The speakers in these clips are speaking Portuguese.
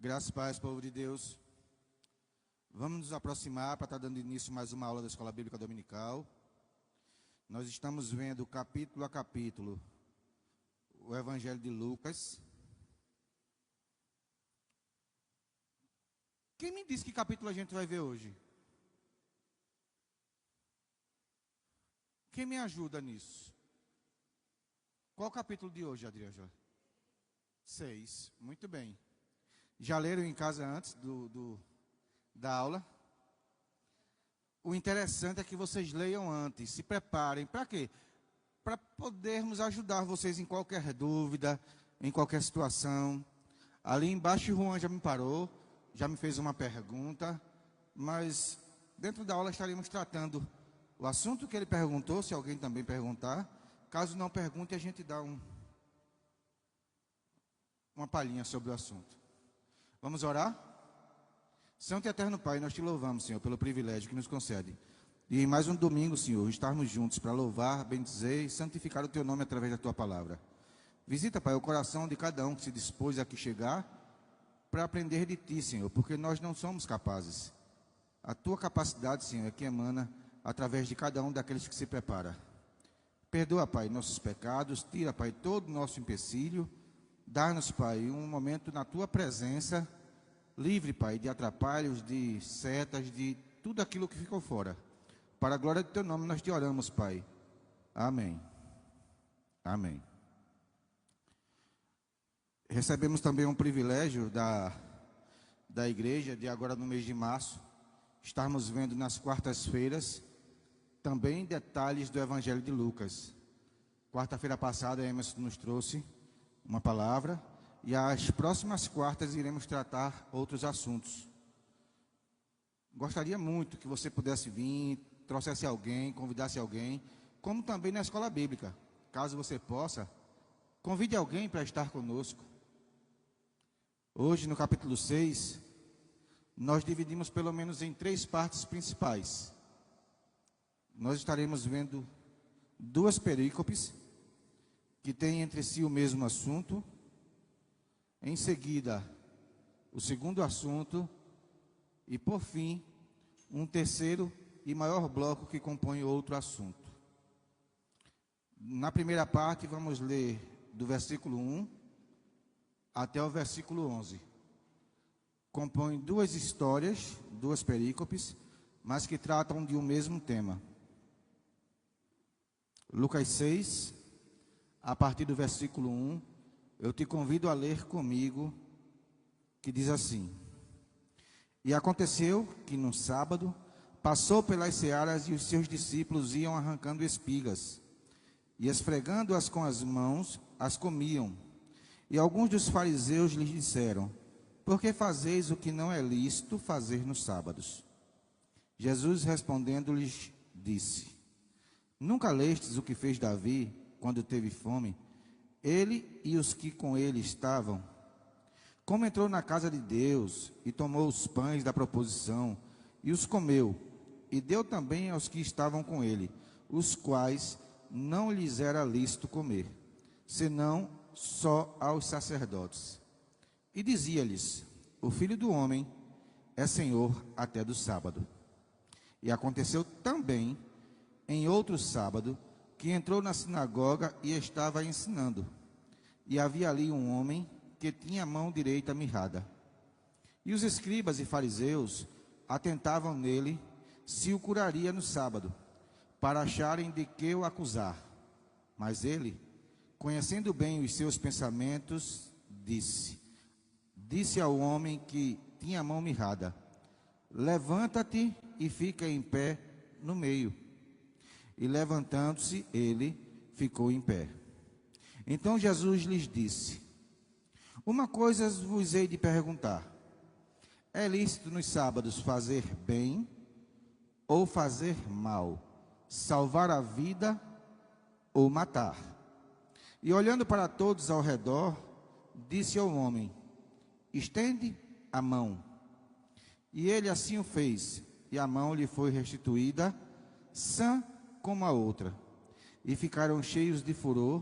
Graças e paz, povo de Deus. Vamos nos aproximar para estar dando início a mais uma aula da Escola Bíblica Dominical. Nós estamos vendo capítulo a capítulo o Evangelho de Lucas. Quem me disse que capítulo a gente vai ver hoje? Quem me ajuda nisso? Qual o capítulo de hoje, Adriana? 6. Muito bem. Já leram em casa antes da aula? O interessante é que vocês leiam antes, se preparem. Para quê? Para podermos ajudar vocês em qualquer dúvida, em qualquer situação. Ali embaixo o Juan já me parou, já me fez uma pergunta, mas dentro da aula estaremos tratando o assunto que ele perguntou, se alguém também perguntar. Caso não pergunte, a gente dá uma palhinha sobre o assunto. Vamos orar? Santo e eterno Pai, nós te louvamos, Senhor, pelo privilégio que nos concede. E em mais um domingo, Senhor, estarmos juntos para louvar, bendizer e santificar o Teu nome através da Tua palavra. Visita, Pai, o coração de cada um que se dispôs aqui chegar para aprender de Ti, Senhor, porque nós não somos capazes. A Tua capacidade, Senhor, é que emana através de cada um daqueles que se prepara. Perdoa, Pai, nossos pecados, tira, Pai, todo o nosso empecilho. Dá-nos, Pai, um momento na Tua presença, livre, Pai, de atrapalhos, de setas, de tudo aquilo que ficou fora. Para a glória do Teu nome nós te oramos, Pai. Amém. Amém. Recebemos também um privilégio da igreja, de agora no mês de março, estarmos vendo nas quartas-feiras também detalhes do Evangelho de Lucas. Quarta-feira passada, a Emerson nos trouxe uma palavra, e as próximas quartas iremos tratar outros assuntos. Gostaria muito que você pudesse vir, trouxesse alguém, convidasse alguém, como também na escola bíblica. Caso você possa, convide alguém para estar conosco. Hoje, no capítulo 6, nós dividimos pelo menos em 3 partes principais. Nós estaremos vendo 2 perícopes que têm entre si o mesmo assunto. Em seguida, o segundo assunto e, por fim, um terceiro e maior bloco que compõe outro assunto. Na primeira parte, vamos ler do versículo 1 até o versículo 11. Compõe 2 histórias, 2 perícopes, mas que tratam de um mesmo tema. Lucas 6, a partir do versículo 1, eu te convido a ler comigo, que diz assim: E aconteceu que no sábado passou pelas searas e os seus discípulos iam arrancando espigas, e esfregando-as com as mãos, as comiam. E alguns dos fariseus lhes disseram: Por que fazeis o que não é lícito fazer nos sábados? Jesus respondendo-lhes disse: Nunca lestes o que fez Davi quando teve fome, ele e os que com ele estavam? Como entrou na casa de Deus e tomou os pães da proposição e os comeu, e deu também aos que estavam com ele, os quais não lhes era lícito comer, senão só aos sacerdotes. E dizia-lhes: O Filho do Homem é Senhor até do sábado. E aconteceu também em outro sábado, que entrou na sinagoga e estava ensinando. E havia ali um homem que tinha a mão direita mirrada. E os escribas e fariseus atentavam nele se o curaria no sábado, para acharem de que o acusar. Mas ele, conhecendo bem os seus pensamentos, disse ao homem que tinha a mão mirrada: Levanta-te e fica em pé no meio. E levantando-se, ele ficou em pé. Então Jesus lhes disse: Uma coisa vos hei de perguntar: é lícito nos sábados fazer bem ou fazer mal, salvar a vida ou matar? E olhando para todos ao redor, disse ao homem: Estende a mão. E ele assim o fez, e a mão lhe foi restituída, sã como a outra. E ficaram cheios de furor,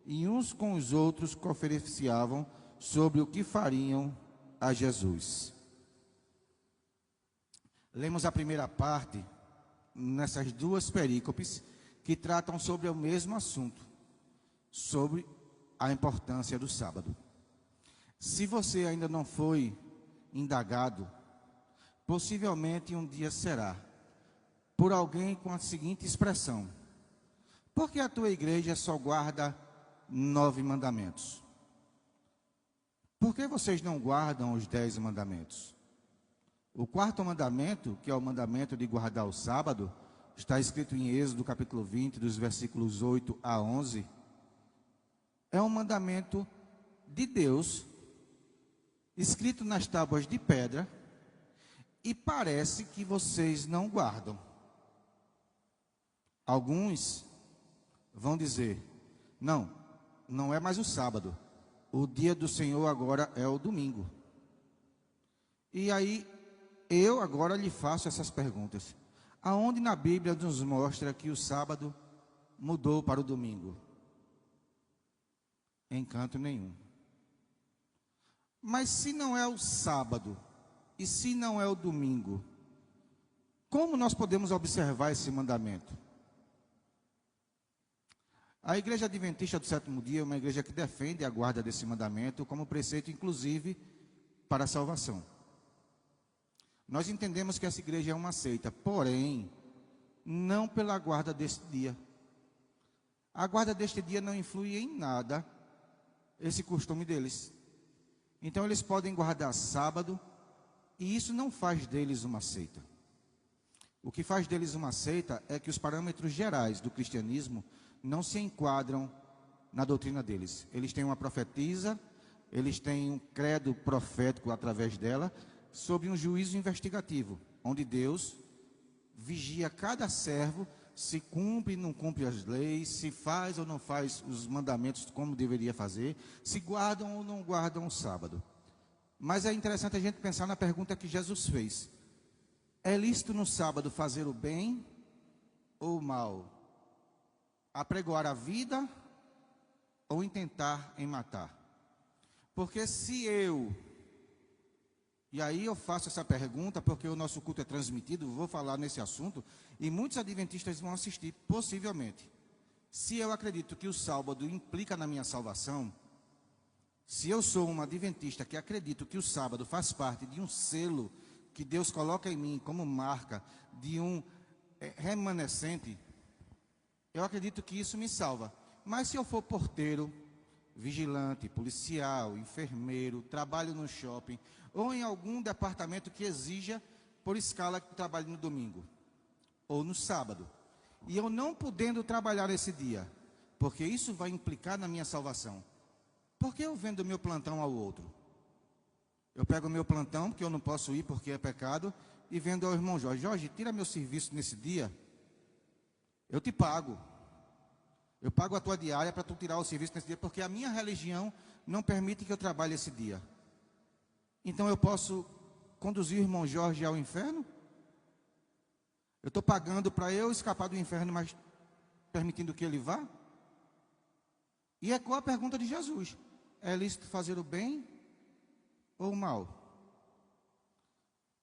e uns com os outros conferenciavam sobre o que fariam a Jesus. Lemos a primeira parte nessas duas perícopes que tratam sobre o mesmo assunto, sobre a importância do sábado. Se você ainda não foi indagado, possivelmente um dia será, por alguém com a seguinte expressão: por que a tua igreja só guarda 9 mandamentos? Por que vocês não guardam os 10 mandamentos? O quarto mandamento, que é o mandamento de guardar o sábado, está escrito em Êxodo capítulo 20, dos versículos 8 a 11. É um mandamento de Deus, escrito nas tábuas de pedra, e parece que vocês não guardam. Alguns vão dizer: não, não é mais o sábado, o dia do Senhor agora é o domingo. E aí, eu agora lhe faço essas perguntas. Aonde na Bíblia nos mostra que o sábado mudou para o domingo? Em canto nenhum. Mas se não é o sábado, e se não é o domingo, como nós podemos observar esse mandamento? A Igreja Adventista do Sétimo Dia é uma igreja que defende a guarda desse mandamento como preceito, inclusive, para a salvação. Nós entendemos que essa igreja é uma seita, porém, não pela guarda deste dia. A guarda deste dia não influi em nada esse costume deles. Então, eles podem guardar sábado, e isso não faz deles uma seita. O que faz deles uma seita é que os parâmetros gerais do cristianismo não se enquadram na doutrina deles. Eles têm uma profetisa, eles têm um credo profético através dela, sobre um juízo investigativo, onde Deus vigia cada servo, se cumpre ou não cumpre as leis, se faz ou não faz os mandamentos como deveria fazer, se guardam ou não guardam o sábado. Mas é interessante a gente pensar na pergunta que Jesus fez: é lícito no sábado fazer o bem ou o mal? Apregoar a vida ou intentar em matar? Porque se e aí eu faço essa pergunta porque o nosso culto é transmitido, vou falar nesse assunto, e muitos adventistas vão assistir, possivelmente. Se eu acredito que o sábado implica na minha salvação, se eu sou um adventista que acredito que o sábado faz parte de um selo que Deus coloca em mim como marca de um remanescente, eu acredito que isso me salva. Mas se eu for porteiro, vigilante, policial, enfermeiro, trabalho no shopping, ou em algum departamento que exija, por escala, que trabalhe no domingo, ou no sábado, e eu não podendo trabalhar esse dia, porque isso vai implicar na minha salvação, por que eu vendo meu plantão ao outro? Eu pego o meu plantão, porque eu não posso ir porque é pecado, e vendo ao irmão Jorge: Jorge, tira meu serviço nesse dia, eu te pago. Eu pago a tua diária para tu tirar o serviço nesse dia, porque a minha religião não permite que eu trabalhe esse dia. Então eu posso conduzir o irmão Jorge ao inferno? Eu estou pagando para eu escapar do inferno, mas permitindo que ele vá? E é qual a pergunta de Jesus: é lícito fazer o bem ou o mal?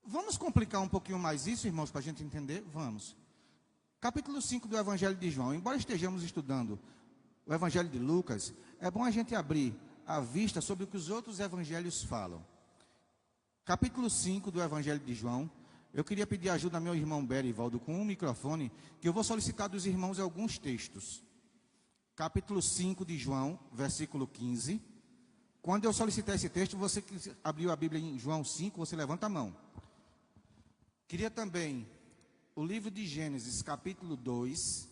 Vamos complicar um pouquinho mais isso, irmãos, para a gente entender? Vamos. Capítulo 5 do Evangelho de João. Embora estejamos estudando o Evangelho de Lucas, é bom a gente abrir a vista sobre o que os outros evangelhos falam. Capítulo 5 do Evangelho de João. Eu queria pedir ajuda ao meu irmão Berivaldo com um microfone, que eu vou solicitar dos irmãos alguns textos. Capítulo 5 de João, versículo 15. Quando eu solicitar esse texto, você que abriu a Bíblia em João 5, você levanta a mão. Queria também o livro de Gênesis, capítulo 2.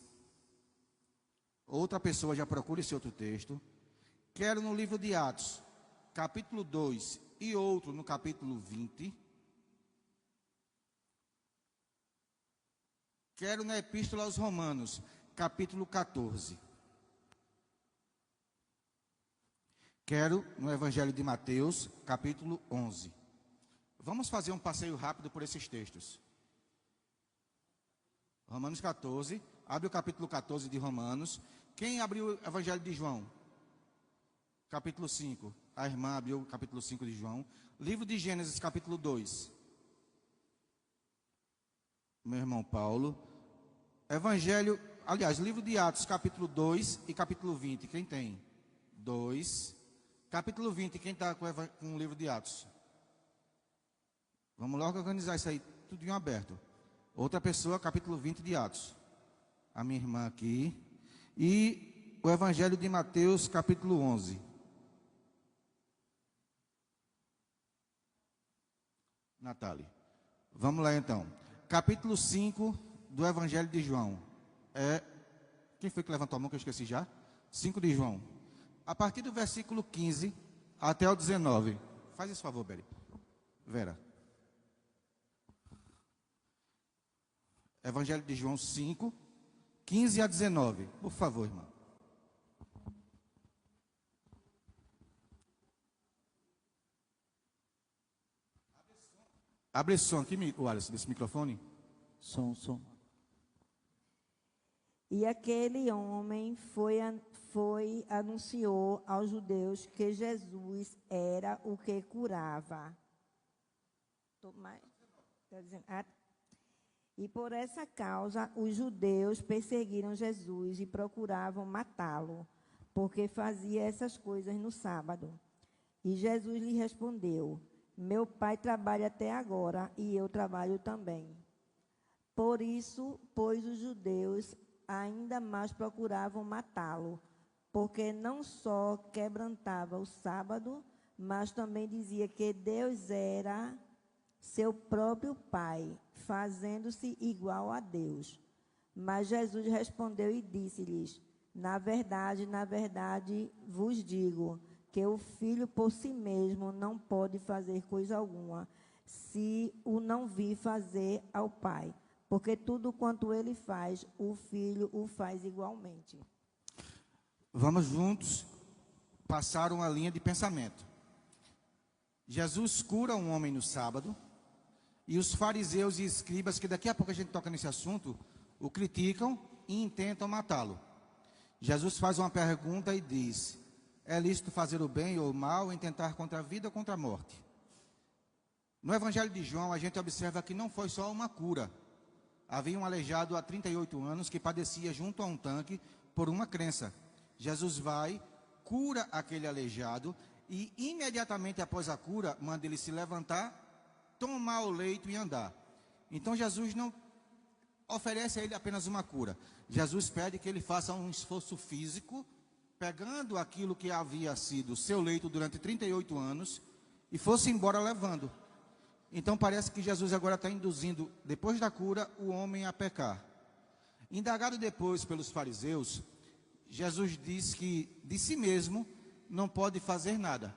Outra pessoa já procura esse outro texto. Quero no livro de Atos, capítulo 2, e outro no capítulo 20. Quero na Epístola aos Romanos, capítulo 14. Quero no Evangelho de Mateus, capítulo 11. Vamos fazer um passeio rápido por esses textos. Romanos 14, abre o capítulo 14 de Romanos. Quem abriu o Evangelho de João? Capítulo 5. A irmã abriu o capítulo 5 de João. Livro de Gênesis, capítulo 2. Meu irmão Paulo. Evangelho, aliás, livro de Atos, capítulo 2 e capítulo 20. Quem tem? 2. Capítulo 20, quem está com o livro de Atos? Vamos logo organizar isso aí, tudo aberto. Outra pessoa, capítulo 20 de Atos. A minha irmã aqui. E o Evangelho de Mateus, capítulo 11. Natália. Vamos lá então. Capítulo 5 do Evangelho de João. Quem foi que levantou a mão que eu esqueci já? 5 de João. A partir do versículo 15 até o 19. Faz esse favor, Vera. Evangelho de João 5, 15 a 19. Por favor, irmão. Abre esse som aqui, Wallace, desse microfone. Som. E aquele homem anunciou aos judeus que Jesus era o que curava. E por essa causa os judeus perseguiram Jesus e procuravam matá-lo, porque fazia essas coisas no sábado. E Jesus lhe respondeu: meu pai trabalha até agora e eu trabalho também. Por isso, pois os judeus ainda mais procuravam matá-lo, porque não só quebrantava o sábado, mas também dizia que Deus era seu próprio Pai, fazendo-se igual a Deus. Mas Jesus respondeu e disse-lhes: na verdade, vos digo que o Filho por si mesmo não pode fazer coisa alguma, se o não vir fazer ao Pai. Porque tudo quanto ele faz, o Filho o faz igualmente. Vamos juntos passar uma linha de pensamento. Jesus cura um homem no sábado, e os fariseus e escribas, que daqui a pouco a gente toca nesse assunto, o criticam e intentam matá-lo. Jesus faz uma pergunta e diz: é lícito fazer o bem ou o mal, intentar contra a vida ou contra a morte? No Evangelho de João, a gente observa que não foi só uma cura. Havia um aleijado há 38 anos que padecia junto a um tanque por uma crença. Jesus vai, cura aquele aleijado e imediatamente após a cura, manda ele se levantar, tomar o leito e andar. Então Jesus não oferece a ele apenas uma cura. Jesus pede que ele faça um esforço físico, pegando aquilo que havia sido seu leito durante 38 anos e fosse embora levando. Então parece que Jesus agora está induzindo, depois da cura, o homem a pecar. Indagado depois pelos fariseus, Jesus diz que de si mesmo não pode fazer nada,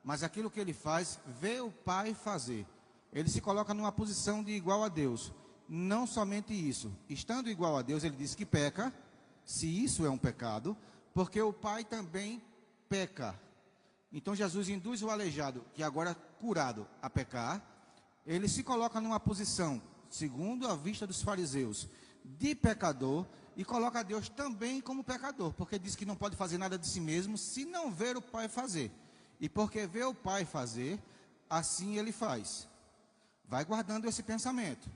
mas aquilo que ele faz, vê o Pai fazer. Ele se coloca numa posição de igual a Deus. Não somente isso, estando igual a Deus, ele diz que peca, se isso é um pecado, porque o Pai também peca. Então Jesus induz o aleijado, que agora curado, a pecar. Ele se coloca numa posição, segundo a vista dos fariseus, de pecador, e coloca Deus também como pecador, porque diz que não pode fazer nada de si mesmo se não ver o Pai fazer. E porque vê o Pai fazer, assim ele faz. Vai guardando esse pensamento.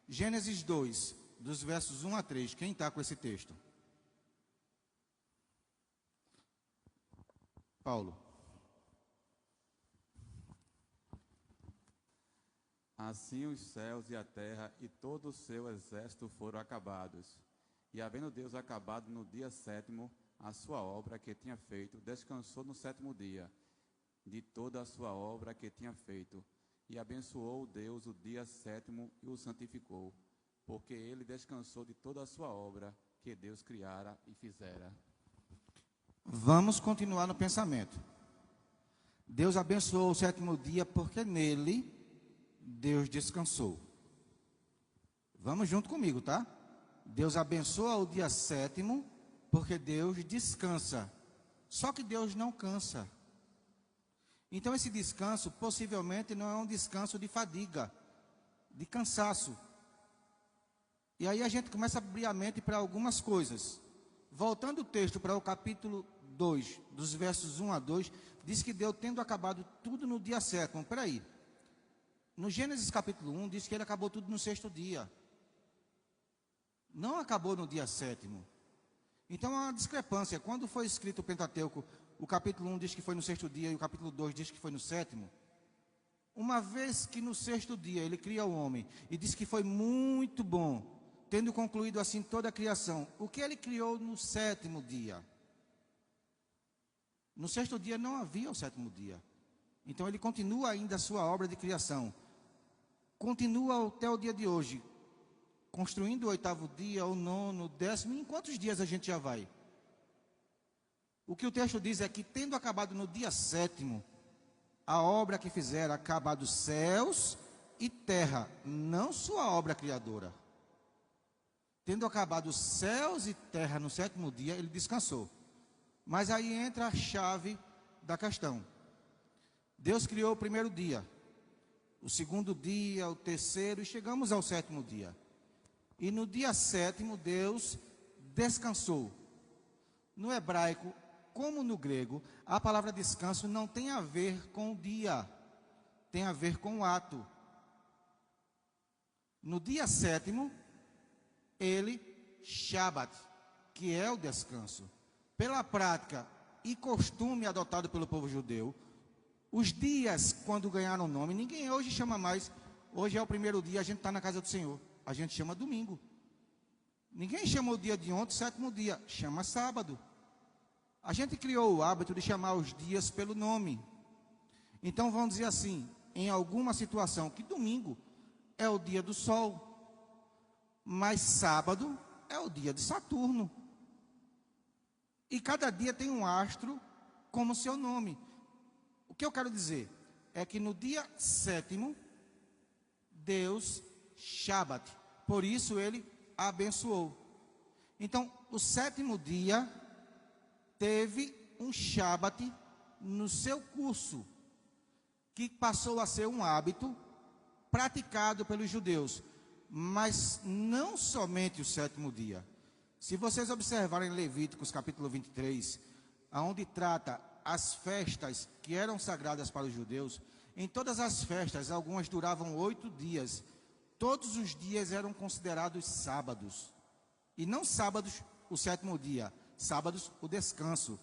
Gênesis 2, dos versos 1 a 3, quem está com esse texto? Paulo. Assim os céus e a terra e todo o seu exército foram acabados. E havendo Deus acabado no dia sétimo a sua obra que tinha feito, descansou no sétimo dia de toda a sua obra que tinha feito. E abençoou Deus o dia sétimo e o santificou, porque ele descansou de toda a sua obra que Deus criara e fizera. Vamos continuar no pensamento. Deus abençoou o sétimo dia porque nele Deus descansou. Vamos junto comigo, tá? Deus abençoa o dia sétimo porque Deus descansa. Só que Deus não cansa. Então esse descanso possivelmente não é um descanso de fadiga, de cansaço. E aí a gente começa a abrir a mente para algumas coisas. Voltando o texto para o capítulo 2, dos versos 1 a 2, diz que Deus tendo acabado tudo no dia sétimo. Peraí. No Gênesis capítulo 1, diz que ele acabou tudo no sexto dia. Não acabou no dia sétimo. Então há uma discrepância. Quando foi escrito o Pentateuco, o capítulo 1 diz que foi no sexto dia e o capítulo 2 diz que foi no sétimo. Uma vez que no sexto dia ele cria o homem e diz que foi muito bom, tendo concluído assim toda a criação, o que ele criou no sétimo dia? No sexto dia não havia o sétimo dia. Então ele continua ainda a sua obra de criação. Continua até o dia de hoje, construindo o oitavo dia, o nono, o décimo. Em quantos dias a gente já vai? O que o texto diz é que, tendo acabado no dia sétimo, a obra que fizera, acabado céus e terra, não sua obra criadora. Tendo acabado céus e terra no sétimo dia, ele descansou. Mas aí entra a chave da questão. Deus criou o primeiro dia, o segundo dia, o terceiro, e chegamos ao sétimo dia. E no dia sétimo, Deus descansou. No hebraico, como no grego, a palavra descanso não tem a ver com o dia, tem a ver com o ato. No dia sétimo, ele, Shabat, que é o descanso. Pela prática e costume adotado pelo povo judeu, os dias, quando ganharam nome, ninguém hoje chama mais. Hoje é o primeiro dia, a gente está na casa do Senhor. A gente chama domingo. Ninguém chama o dia de ontem, sétimo dia. Chama sábado. A gente criou o hábito de chamar os dias pelo nome. Então vamos dizer assim, em alguma situação, que domingo é o dia do sol, mas sábado é o dia de Saturno. E cada dia tem um astro como seu nome. O que eu quero dizer é que no dia sétimo, Deus, Shabat, por isso ele abençoou. Então, o sétimo dia teve um Shabat no seu curso, que passou a ser um hábito praticado pelos judeus, mas não somente o sétimo dia. Se vocês observarem Levíticos capítulo 23, onde trata as festas que eram sagradas para os judeus, em todas as festas, algumas duravam 8 dias, todos os dias eram considerados sábados, e não sábados o sétimo dia, sábados o descanso.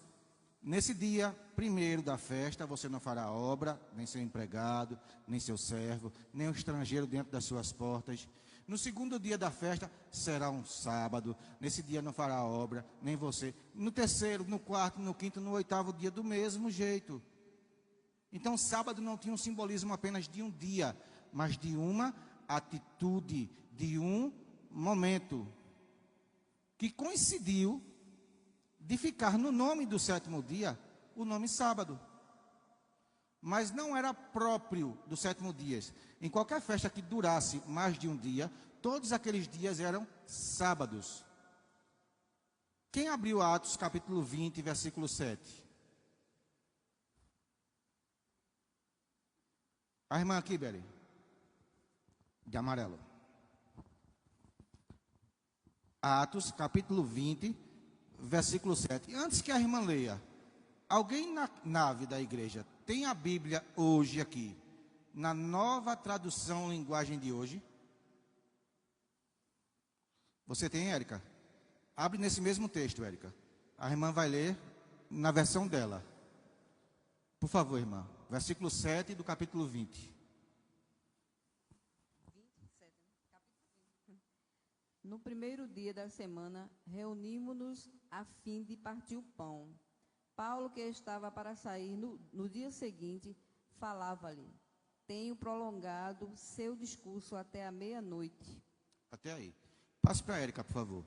Nesse dia primeiro da festa, você não fará obra, nem seu empregado, nem seu servo, nem o estrangeiro dentro das suas portas. No segundo dia da festa, será um sábado. Nesse dia não fará obra, nem você. No terceiro, no quarto, no quinto, no oitavo dia, do mesmo jeito. Então, sábado não tinha um simbolismo apenas de um dia, mas de uma atitude, de um momento, que coincidiu de ficar no nome do sétimo dia, o nome sábado. Mas não era próprio do sétimo dia. Em qualquer festa que durasse mais de um dia, todos aqueles dias eram sábados. Quem abriu Atos capítulo 20, versículo 7? A irmã aqui, Beli, de amarelo. Atos capítulo 20, versículo 7. Antes que a irmã leia, alguém na nave da igreja tem a Bíblia hoje aqui, na nova tradução linguagem de hoje? Você tem, Érica? Abre nesse mesmo texto, Érica. A irmã vai ler na versão dela. Por favor, irmã. Versículo 7 do capítulo 20. No primeiro dia da semana, reunimos-nos a fim de partir o pão. Paulo, que estava para sair no dia seguinte, falava-lhe. Tenho prolongado seu discurso até a meia-noite. Até aí. Passe para a Érica, por favor.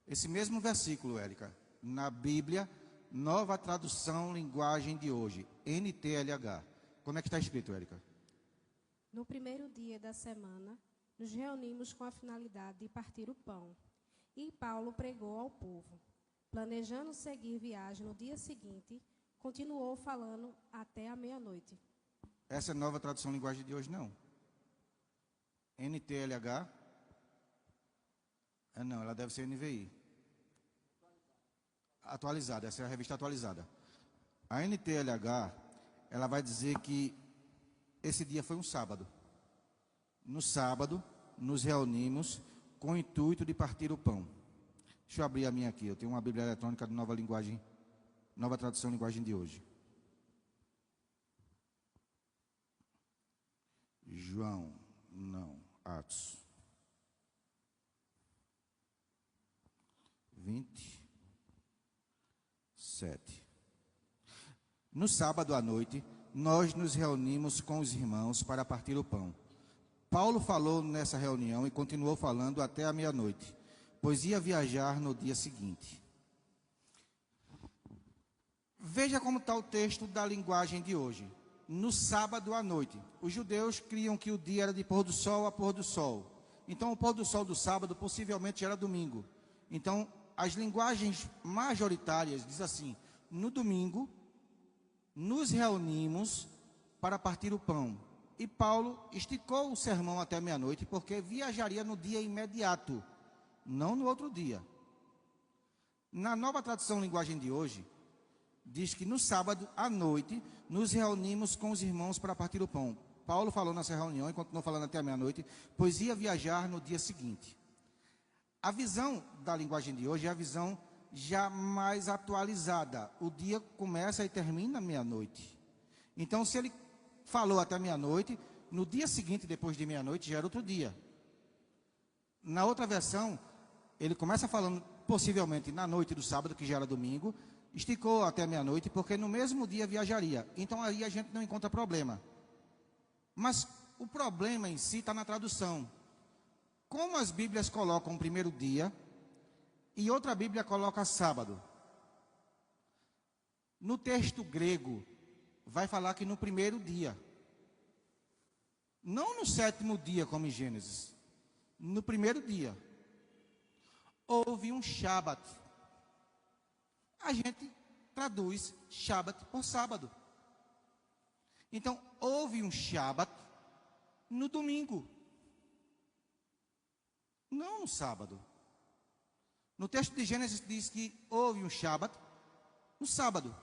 Esse mesmo versículo, Érica, na Bíblia, nova tradução linguagem de hoje, NTLH. Como é que está escrito, Érica? No primeiro dia da semana, nos reunimos com a finalidade de partir o pão. E Paulo pregou ao povo. Planejando seguir viagem no dia seguinte, continuou falando até a meia-noite. Essa é a nova tradução linguagem de hoje, não. NTLH. Não, ela deve ser NVI. atualizada, essa é a revista atualizada. A NTLH, ela vai dizer que esse dia foi um sábado. No sábado, nos reunimos com o intuito de partir o pão. Deixa eu abrir a minha aqui, eu tenho uma Bíblia eletrônica de Nova Linguagem, Nova Tradução Linguagem de hoje. João, não, Atos 27. No sábado à noite, nós nos reunimos com os irmãos para partir o pão. Paulo falou nessa reunião e continuou falando até a meia-noite, pois ia viajar no dia seguinte. Veja como está o texto da linguagem de hoje. No sábado à noite, os judeus criam que o dia era de pôr do sol a pôr do sol. Então, o pôr do sol do sábado possivelmente era domingo. Então, as linguagens majoritárias diz assim: no domingo, nos reunimos para partir o pão. E Paulo esticou o sermão até meia-noite, porque viajaria no dia imediato, não no outro dia. Na Nova Tradução Linguagem de hoje, diz que no sábado à noite nos reunimos com os irmãos para partir o pão. Paulo falou nessa reunião e continuou falando até a meia-noite, pois ia viajar no dia seguinte. A visão da linguagem de hoje é a visão já mais atualizada. O dia começa e termina à meia-noite. Então, se ele falou até meia-noite, no dia seguinte, depois de meia-noite, já era outro dia. Na outra versão, ele começa falando possivelmente na noite do sábado, que já era domingo, esticou até meia-noite, porque no mesmo dia viajaria. Então aí a gente não encontra problema. Mas o problema em si está na tradução. Como as Bíblias colocam o primeiro dia e outra Bíblia coloca sábado. No texto grego, vai falar que no primeiro dia. Não no sétimo dia, como em Gênesis. No primeiro dia. Houve um Shabat. A gente traduz Shabat por sábado. Então, houve um Shabat no domingo. Não no sábado. No texto de Gênesis diz que houve um Shabat no sábado.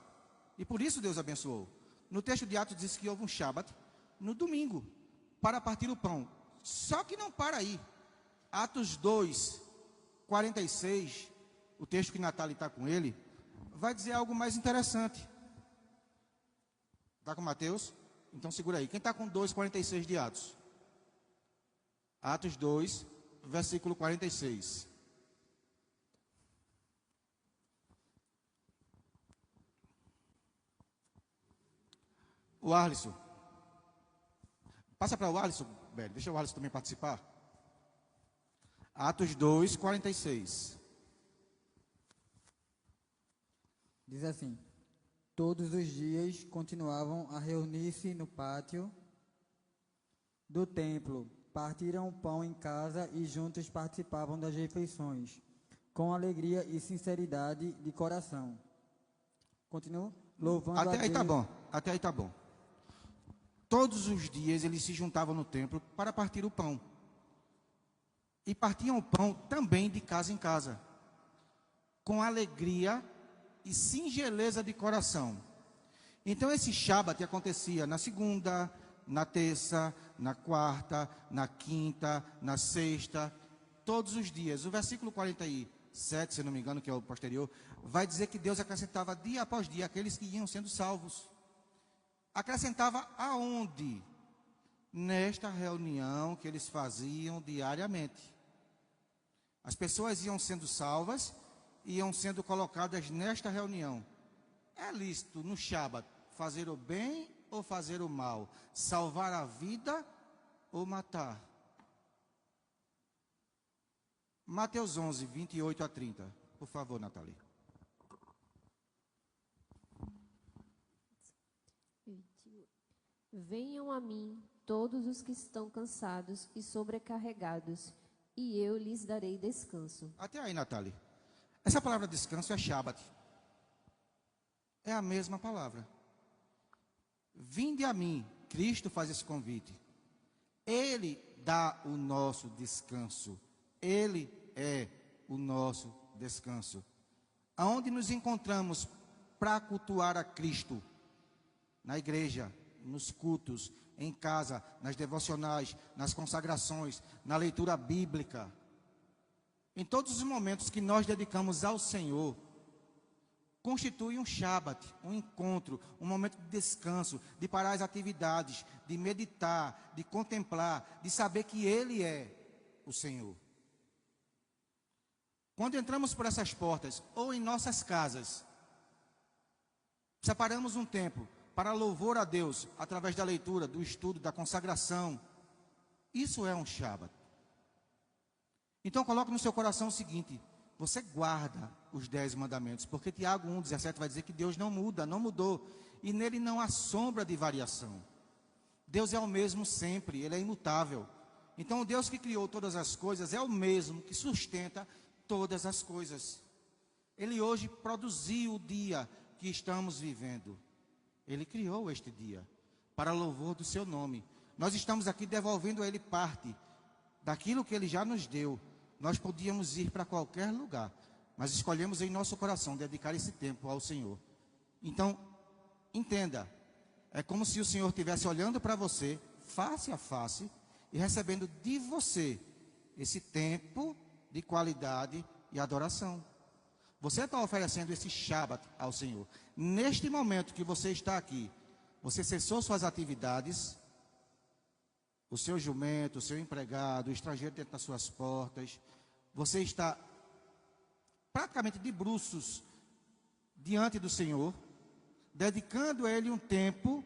E por isso Deus abençoou. No texto de Atos diz que houve um Shabat no domingo, para partir o pão. Só que não para aí. Atos 2, 46, o texto que Natália está com ele, vai dizer algo mais interessante. Está com Mateus? Então segura aí. Quem está com 2,46 de Atos? Atos 2, versículo 46. O Arlisson. Passa para o Arlisson, velho. Deixa o Arlisson também participar. Atos 2, 46. Diz assim: todos os dias continuavam a reunir-se no pátio do templo, partiram o pão em casa e juntos participavam das refeições, com alegria e sinceridade de coração. Continua louvando a Deus. Até aí tá bom, até aí tá bom. Todos os dias eles se juntavam no templo para partir o pão. E partiam o pão também de casa em casa, com alegria e singeleza de coração. Então esse Shabat acontecia na segunda, na terça, na quarta, na quinta, na sexta, todos os dias. O versículo 47, se não me engano, que é o posterior, vai dizer que Deus acrescentava dia após dia aqueles que iam sendo salvos. Acrescentava aonde? Nesta reunião que eles faziam diariamente. As pessoas iam sendo salvas, iam sendo colocadas nesta reunião. É lícito no Shabat fazer o bem ou fazer o mal? Salvar a vida ou matar? Mateus 11, 28 a 30. Por favor, Nathalie. Venham a mim todos os que estão cansados e sobrecarregados, e eu lhes darei descanso. Até aí, Nathalie. Essa palavra descanso é Shabat. É a mesma palavra. Vinde a mim. Cristo faz esse convite. Ele dá o nosso descanso. Ele é o nosso descanso. aonde nos encontramos para cultuar a Cristo? Na igreja, nos cultos, em casa, nas devocionais, nas consagrações, na leitura bíblica. Em todos os momentos que nós dedicamos ao Senhor, constitui um Shabat, um encontro, um momento de descanso, de parar as atividades, de meditar, de contemplar, de saber que Ele é o Senhor. Quando entramos por essas portas, ou em nossas casas, separamos um tempo para louvor a Deus, através da leitura, do estudo, da consagração. Isso é um Shabat. Então coloque no seu coração o seguinte: você guarda os 10 mandamentos, porque Tiago 1,17 vai dizer que Deus não muda, não mudou, e nele não há sombra de variação. Deus é o mesmo sempre, Ele é imutável. Então o Deus que criou todas as coisas é o mesmo que sustenta todas as coisas. Ele hoje produziu o dia que estamos vivendo. Ele criou este dia para louvor do seu nome. Nós estamos aqui devolvendo a Ele parte daquilo que Ele já nos deu. Nós podíamos ir para qualquer lugar, mas escolhemos em nosso coração dedicar esse tempo ao Senhor. Então, entenda, é como se o Senhor estivesse olhando para você, face a face, e recebendo de você esse tempo de qualidade e adoração. Você está oferecendo esse Shabat ao Senhor. Neste momento que você está aqui, você cessou suas atividades, o seu jumento, o seu empregado, o estrangeiro dentro das suas portas. Você está praticamente de bruços diante do Senhor, dedicando a Ele um tempo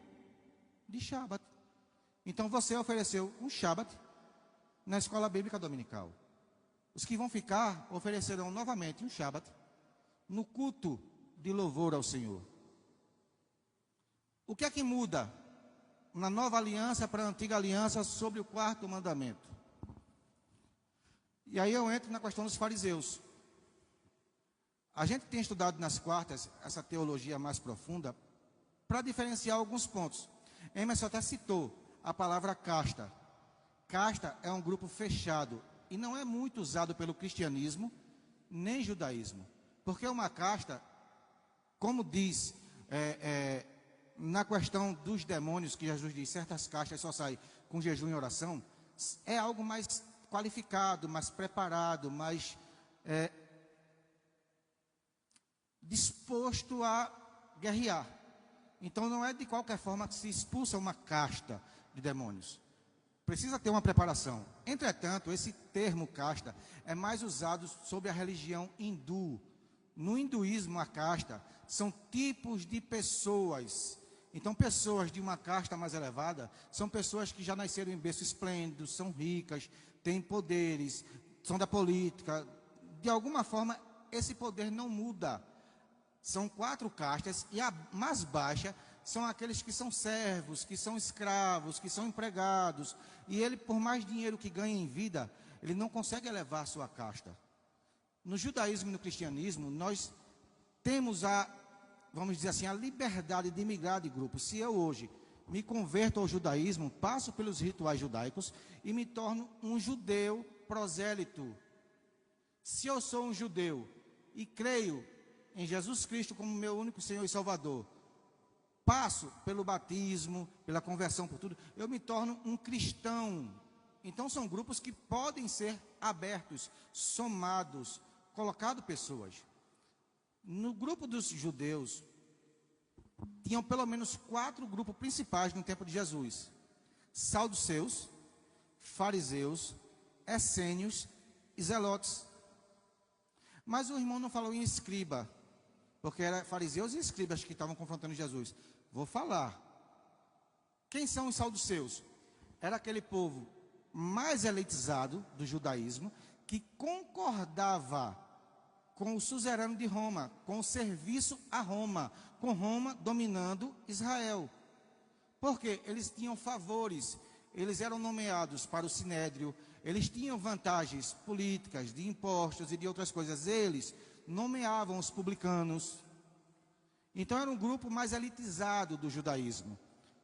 de Shabat. Então você ofereceu um Shabat na escola bíblica dominical. Os que vão ficar oferecerão novamente um Shabat no culto de louvor ao Senhor. O que é que muda na nova aliança para a antiga aliança sobre o 4º mandamento? E aí eu entro na questão dos fariseus. A gente tem estudado nas quartas essa teologia mais profunda para diferenciar alguns pontos. Emerson até citou a palavra casta. Casta é um grupo fechado e não é muito usado pelo cristianismo nem judaísmo. Porque uma casta, como diz na questão dos demônios, que Jesus diz, certas castas só saem com jejum e oração, é algo mais qualificado, mais preparado, mais disposto a guerrear. Então não é de qualquer forma que se expulsa uma casta de demônios. Precisa ter uma preparação. Entretanto, esse termo casta é mais usado sobre a religião hindu. No hinduísmo, a casta são tipos de pessoas. Então, pessoas de uma casta mais elevada são pessoas que já nasceram em berço esplêndido, são ricas, têm poderes, são da política. De alguma forma, esse poder não muda. São 4 castas e a mais baixa são aqueles que são servos, que são escravos, que são empregados. E ele, por mais dinheiro que ganha em vida, ele não consegue elevar a sua casta. No judaísmo e no cristianismo, nós temos vamos dizer assim, a liberdade de migrar de grupo. Se eu hoje me converto ao judaísmo, passo pelos rituais judaicos e me torno um judeu prosélito. Se eu sou um judeu e creio em Jesus Cristo como meu único Senhor e Salvador, passo pelo batismo, pela conversão, por tudo, eu me torno um cristão. Então são grupos que podem ser abertos, somados, colocado pessoas. No grupo dos judeus, tinham pelo menos 4 grupos principais no tempo de Jesus: saduceus, fariseus, essênios e zelotes. Mas o irmão não falou em escriba, porque eram fariseus e escribas que estavam confrontando Jesus. Vou falar. Quem são os saduceus? Era aquele povo mais elitizado do judaísmo, que concordava com o suzerano de Roma, com o serviço a Roma, com Roma dominando Israel. Porque eles tinham favores, eles eram nomeados para o sinédrio, eles tinham vantagens políticas, de impostos e de outras coisas. Eles nomeavam os publicanos. Então era um grupo mais elitizado do judaísmo.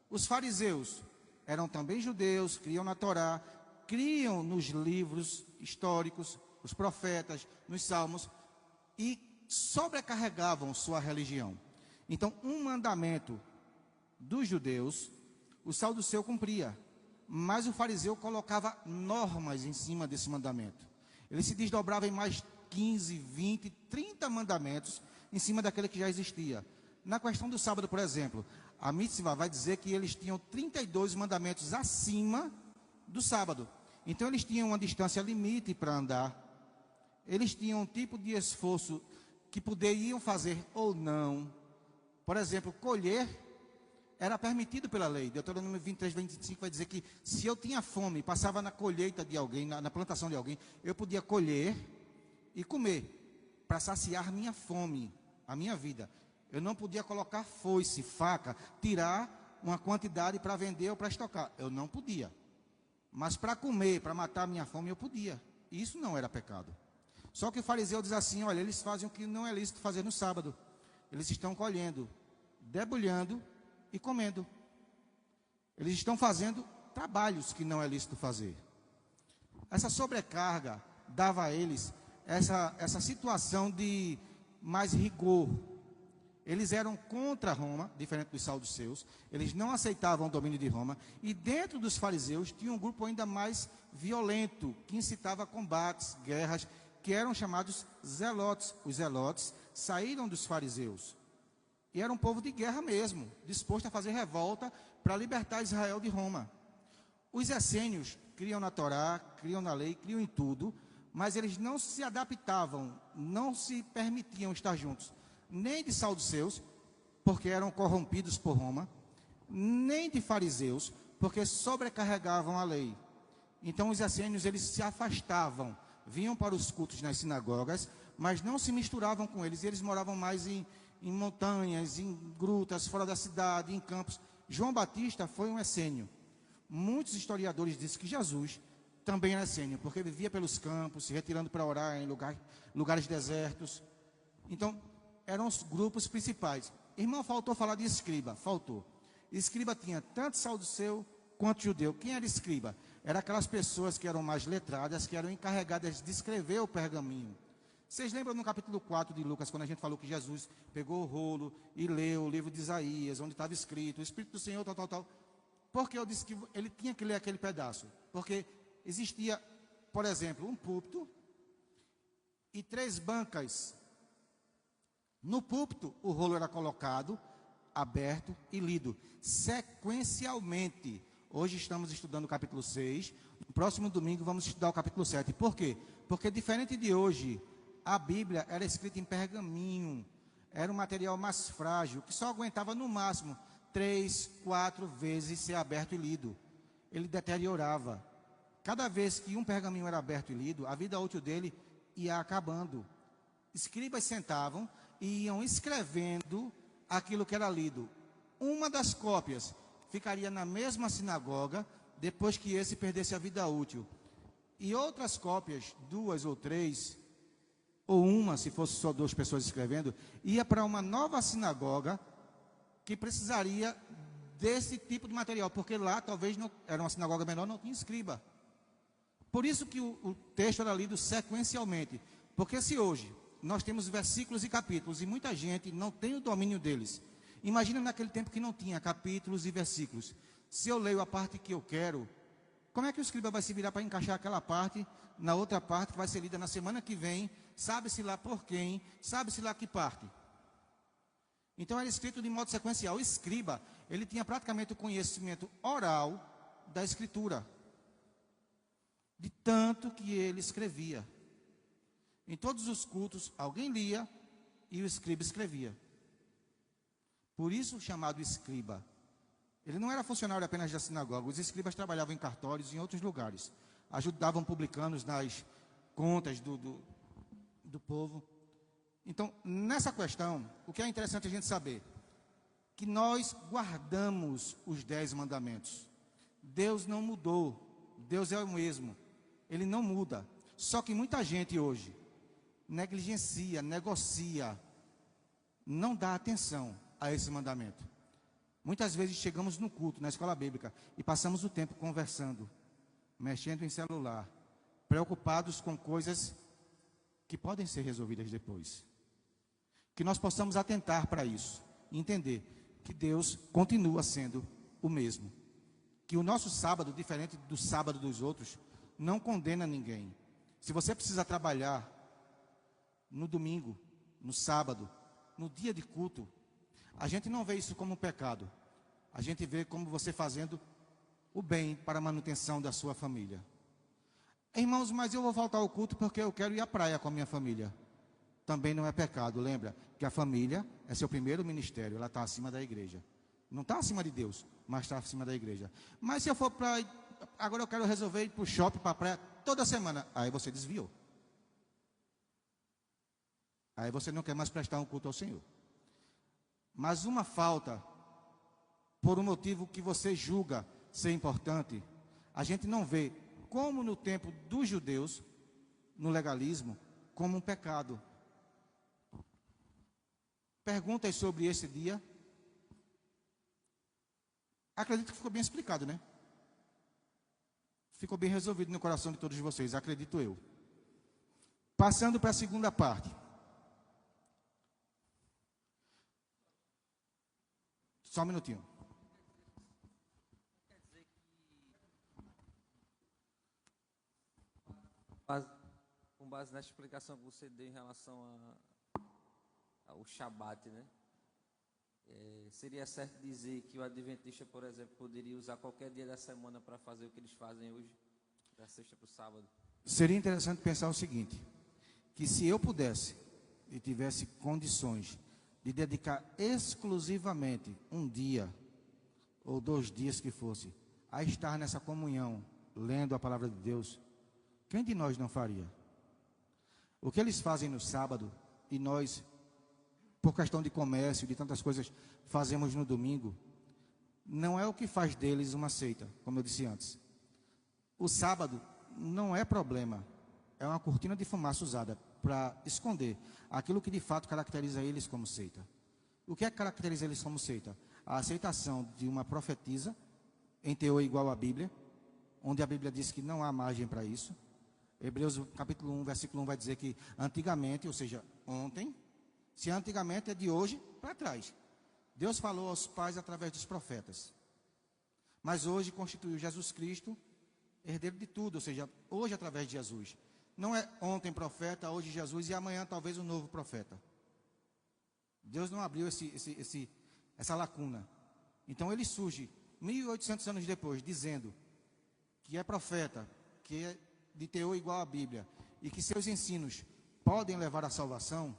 Os fariseus eram também judeus, criam na Torá, criam nos livros históricos, os profetas, nos salmos, e sobrecarregavam sua religião. Então, um mandamento dos judeus, o saduceu cumpria, mas o fariseu colocava normas em cima desse mandamento. Ele se desdobrava em mais 15, 20, 30 mandamentos em cima daquele que já existia. Na questão do sábado, por exemplo, a mitzvah vai dizer que eles tinham 32 mandamentos acima do sábado. Então, eles tinham uma distância limite para andar. Eles tinham um tipo de esforço que poderiam fazer ou não. Por exemplo, colher era permitido pela lei. Deuteronômio 23, 25 vai dizer que se eu tinha fome, passava na colheita de alguém, na plantação de alguém, eu podia colher e comer, para saciar minha fome, a minha vida. Eu não podia colocar foice, faca, tirar uma quantidade para vender ou para estocar. Eu não podia. Mas para comer, para matar a minha fome, eu podia. E isso não era pecado. Só que o fariseu diz assim, olha, eles fazem o que não é lícito fazer no sábado. Eles estão colhendo, debulhando e comendo. Eles estão fazendo trabalhos que não é lícito fazer. Essa sobrecarga dava a eles essa situação de mais rigor. Eles eram contra Roma, diferente dos saduceus. Eles não aceitavam o domínio de Roma. E dentro dos fariseus tinha um grupo ainda mais violento, que incitava combates, guerras, que eram chamados zelotes. Os zelotes saíram dos fariseus. E era um povo de guerra mesmo, disposto a fazer revolta para libertar Israel de Roma. Os essênios criam na Torá, criam na lei, criam em tudo, mas eles não se adaptavam, não se permitiam estar juntos, nem de saduceus, porque eram corrompidos por Roma, nem de fariseus, porque sobrecarregavam a lei. Então os essênios, eles se afastavam, vinham para os cultos nas sinagogas, mas não se misturavam com eles, e eles moravam mais em montanhas, em grutas, fora da cidade, em campos. João Batista foi um essênio. Muitos historiadores dizem que Jesus também era essênio, porque vivia pelos campos, se retirando para orar em lugares desertos. Então, eram os grupos principais. Irmão, faltou falar de escriba, faltou. Escriba tinha tanto saduceu quanto judeu. Quem era escriba? Eram aquelas pessoas que eram mais letradas, que eram encarregadas de escrever o pergaminho. Vocês lembram no capítulo 4 de Lucas, quando a gente falou que Jesus pegou o rolo e leu o livro de Isaías, onde estava escrito, o Espírito do Senhor, tal. Por que eu disse que ele tinha que ler aquele pedaço? Porque existia, por exemplo, um púlpito e 3 bancas. No púlpito, o rolo era colocado, aberto e lido, sequencialmente. Hoje estamos estudando o capítulo 6, no próximo domingo vamos estudar o capítulo 7. Por quê? Porque diferente de hoje, a Bíblia era escrita em pergaminho, era um material mais frágil, que só aguentava no máximo 3, 4 vezes ser aberto e lido. Ele deteriorava. Cada vez que um pergaminho era aberto e lido, a vida útil dele ia acabando. Escribas sentavam e iam escrevendo aquilo que era lido. Uma das cópias ficaria na mesma sinagoga, depois que esse perdesse a vida útil. E outras cópias, 2 ou 3, ou uma, se fosse só 2 pessoas escrevendo, ia para uma nova sinagoga que precisaria desse tipo de material, porque lá talvez não, era uma sinagoga menor, não tinha escriba. Por isso que o texto era lido sequencialmente, porque se hoje nós temos versículos e capítulos e muita gente não tem o domínio deles, imagina naquele tempo que não tinha capítulos e versículos. Se eu leio a parte que eu quero, como é que o escriba vai se virar para encaixar aquela parte na outra parte que vai ser lida na semana que vem, sabe-se lá por quem, sabe-se lá que parte? Então era escrito de modo sequencial. O escriba, ele tinha praticamente o conhecimento oral da escritura, de tanto que ele escrevia. Em todos os cultos, alguém lia e o escriba escrevia. Por isso chamado escriba. Ele não era funcionário apenas da sinagoga. Os escribas trabalhavam em cartórios e em outros lugares. Ajudavam publicanos nas contas do povo. Então, nessa questão, o que é interessante a gente saber? Que nós guardamos os 10 mandamentos. Deus não mudou. Deus é o mesmo. Ele não muda. Só que muita gente hoje negligencia, negocia, não dá atenção a esse mandamento. Muitas vezes chegamos no culto, na escola bíblica, e passamos o tempo conversando, mexendo em celular, preocupados com coisas que podem ser resolvidas depois. Que nós possamos atentar para isso e entender que Deus continua sendo o mesmo. Que o nosso sábado, diferente do sábado dos outros, não condena ninguém. Se você precisa trabalhar no domingo, no sábado, no dia de culto, a gente não vê isso como um pecado. A gente vê como você fazendo o bem para a manutenção da sua família. Irmãos, mas eu vou faltar ao culto porque eu quero ir à praia com a minha família. Também não é pecado, lembra? Que a família é seu primeiro ministério, ela está acima da igreja. Não está acima de Deus, mas está acima da igreja. Mas se eu for para... Agora eu quero resolver ir para o shopping, para a praia, toda semana. Aí você desviou. Aí você não quer mais prestar um culto ao Senhor. Mas uma falta, por um motivo que você julga ser importante, a gente não vê, como no tempo dos judeus, no legalismo, como um pecado. Perguntas sobre esse dia. Acredito que ficou bem explicado, né? Ficou bem resolvido no coração de todos vocês, acredito eu. Passando para a segunda parte. Só um minutinho. Com base nessa explicação que você deu em relação ao Shabat, né? Seria certo dizer que o adventista, por exemplo, poderia usar qualquer dia da semana para fazer o que eles fazem hoje, da sexta para o sábado? Seria interessante pensar o seguinte, que se eu pudesse e tivesse condições de dedicar exclusivamente um dia ou 2 dias que fosse a estar nessa comunhão, lendo a palavra de Deus, quem de nós não faria? O que eles fazem no sábado e nós, por questão de comércio, de tantas coisas, fazemos no domingo, não é o que faz deles uma seita, como eu disse antes. O sábado não é problema, é uma cortina de fumaça usada para esconder aquilo que de fato caracteriza eles como seita. O que é que caracteriza eles como seita? A aceitação de uma profetisa, em teor igual à Bíblia, onde a Bíblia diz que não há margem para isso. Hebreus capítulo 1, versículo 1 vai dizer que antigamente, ou seja, ontem, se antigamente é de hoje para trás. Deus falou aos pais através dos profetas. Mas hoje constituiu Jesus Cristo herdeiro de tudo, ou seja, hoje através de Jesus. Não é ontem profeta, hoje Jesus e amanhã talvez um novo profeta. Deus não abriu essa lacuna. Então ele surge 1800 anos depois, dizendo que é profeta, que é de teor igual à Bíblia, e que seus ensinos podem levar à salvação.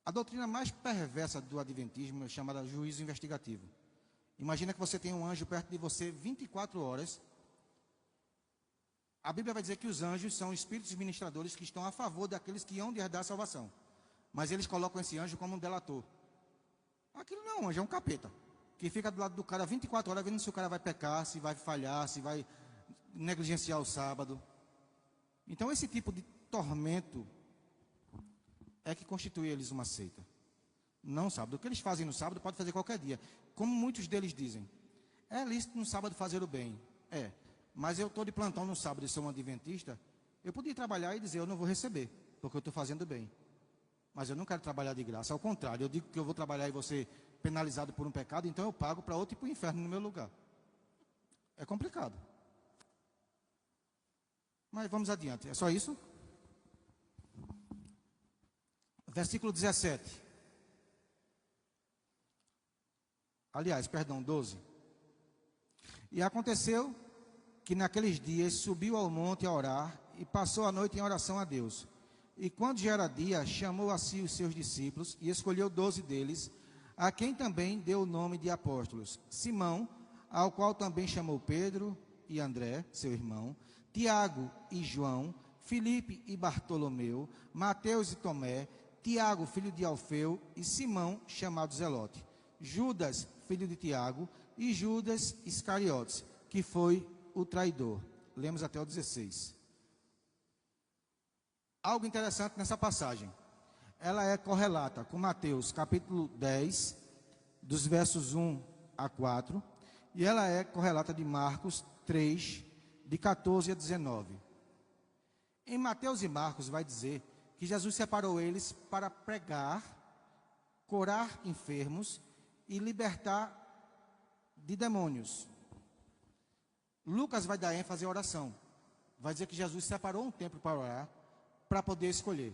A doutrina mais perversa do adventismo é chamada juízo investigativo. Imagina que você tem um anjo perto de você 24 horas. A Bíblia vai dizer que os anjos são espíritos ministradores que estão a favor daqueles que hão de herdar a salvação. Mas eles colocam esse anjo como um delator. Aquilo não é um anjo, é um capeta, que fica do lado do cara 24 horas vendo se o cara vai pecar, se vai falhar, se vai negligenciar o sábado. Então esse tipo de tormento é que constitui eles uma seita. Não sábado. O que eles fazem no sábado pode fazer qualquer dia. Como muitos deles dizem, é lícito no sábado fazer o bem. É, mas eu estou de plantão no sábado e sou um adventista, eu podia trabalhar e dizer, eu não vou receber, porque eu estou fazendo bem. Mas eu não quero trabalhar de graça, ao contrário, eu digo que eu vou trabalhar e vou ser penalizado por um pecado, então eu pago para outro ir para o inferno no meu lugar. É complicado. Mas vamos adiante, é só isso? Versículo 17. Aliás, perdão, 12. E aconteceu que naqueles dias subiu ao monte a orar e passou a noite em oração a Deus. E quando já era dia, chamou a si os seus discípulos e escolheu 12 deles, a quem também deu o nome de apóstolos. Simão, ao qual também chamou Pedro e André, seu irmão, Tiago e João, Filipe e Bartolomeu, Mateus e Tomé, Tiago, filho de Alfeu, e Simão, chamado Zelote, Judas, filho de Tiago, e Judas Iscariotes, que foi o traidor. Lemos até o 16. Algo interessante nessa passagem. Ela é correlata com Mateus, capítulo 10, dos versos 1 a 4, e ela é correlata de Marcos 3, de 14 a 19. Em Mateus e Marcos vai dizer que Jesus separou eles para pregar, curar enfermos e libertar de demônios. Lucas vai dar ênfase à oração. Vai dizer que Jesus separou um tempo para orar, para poder escolher.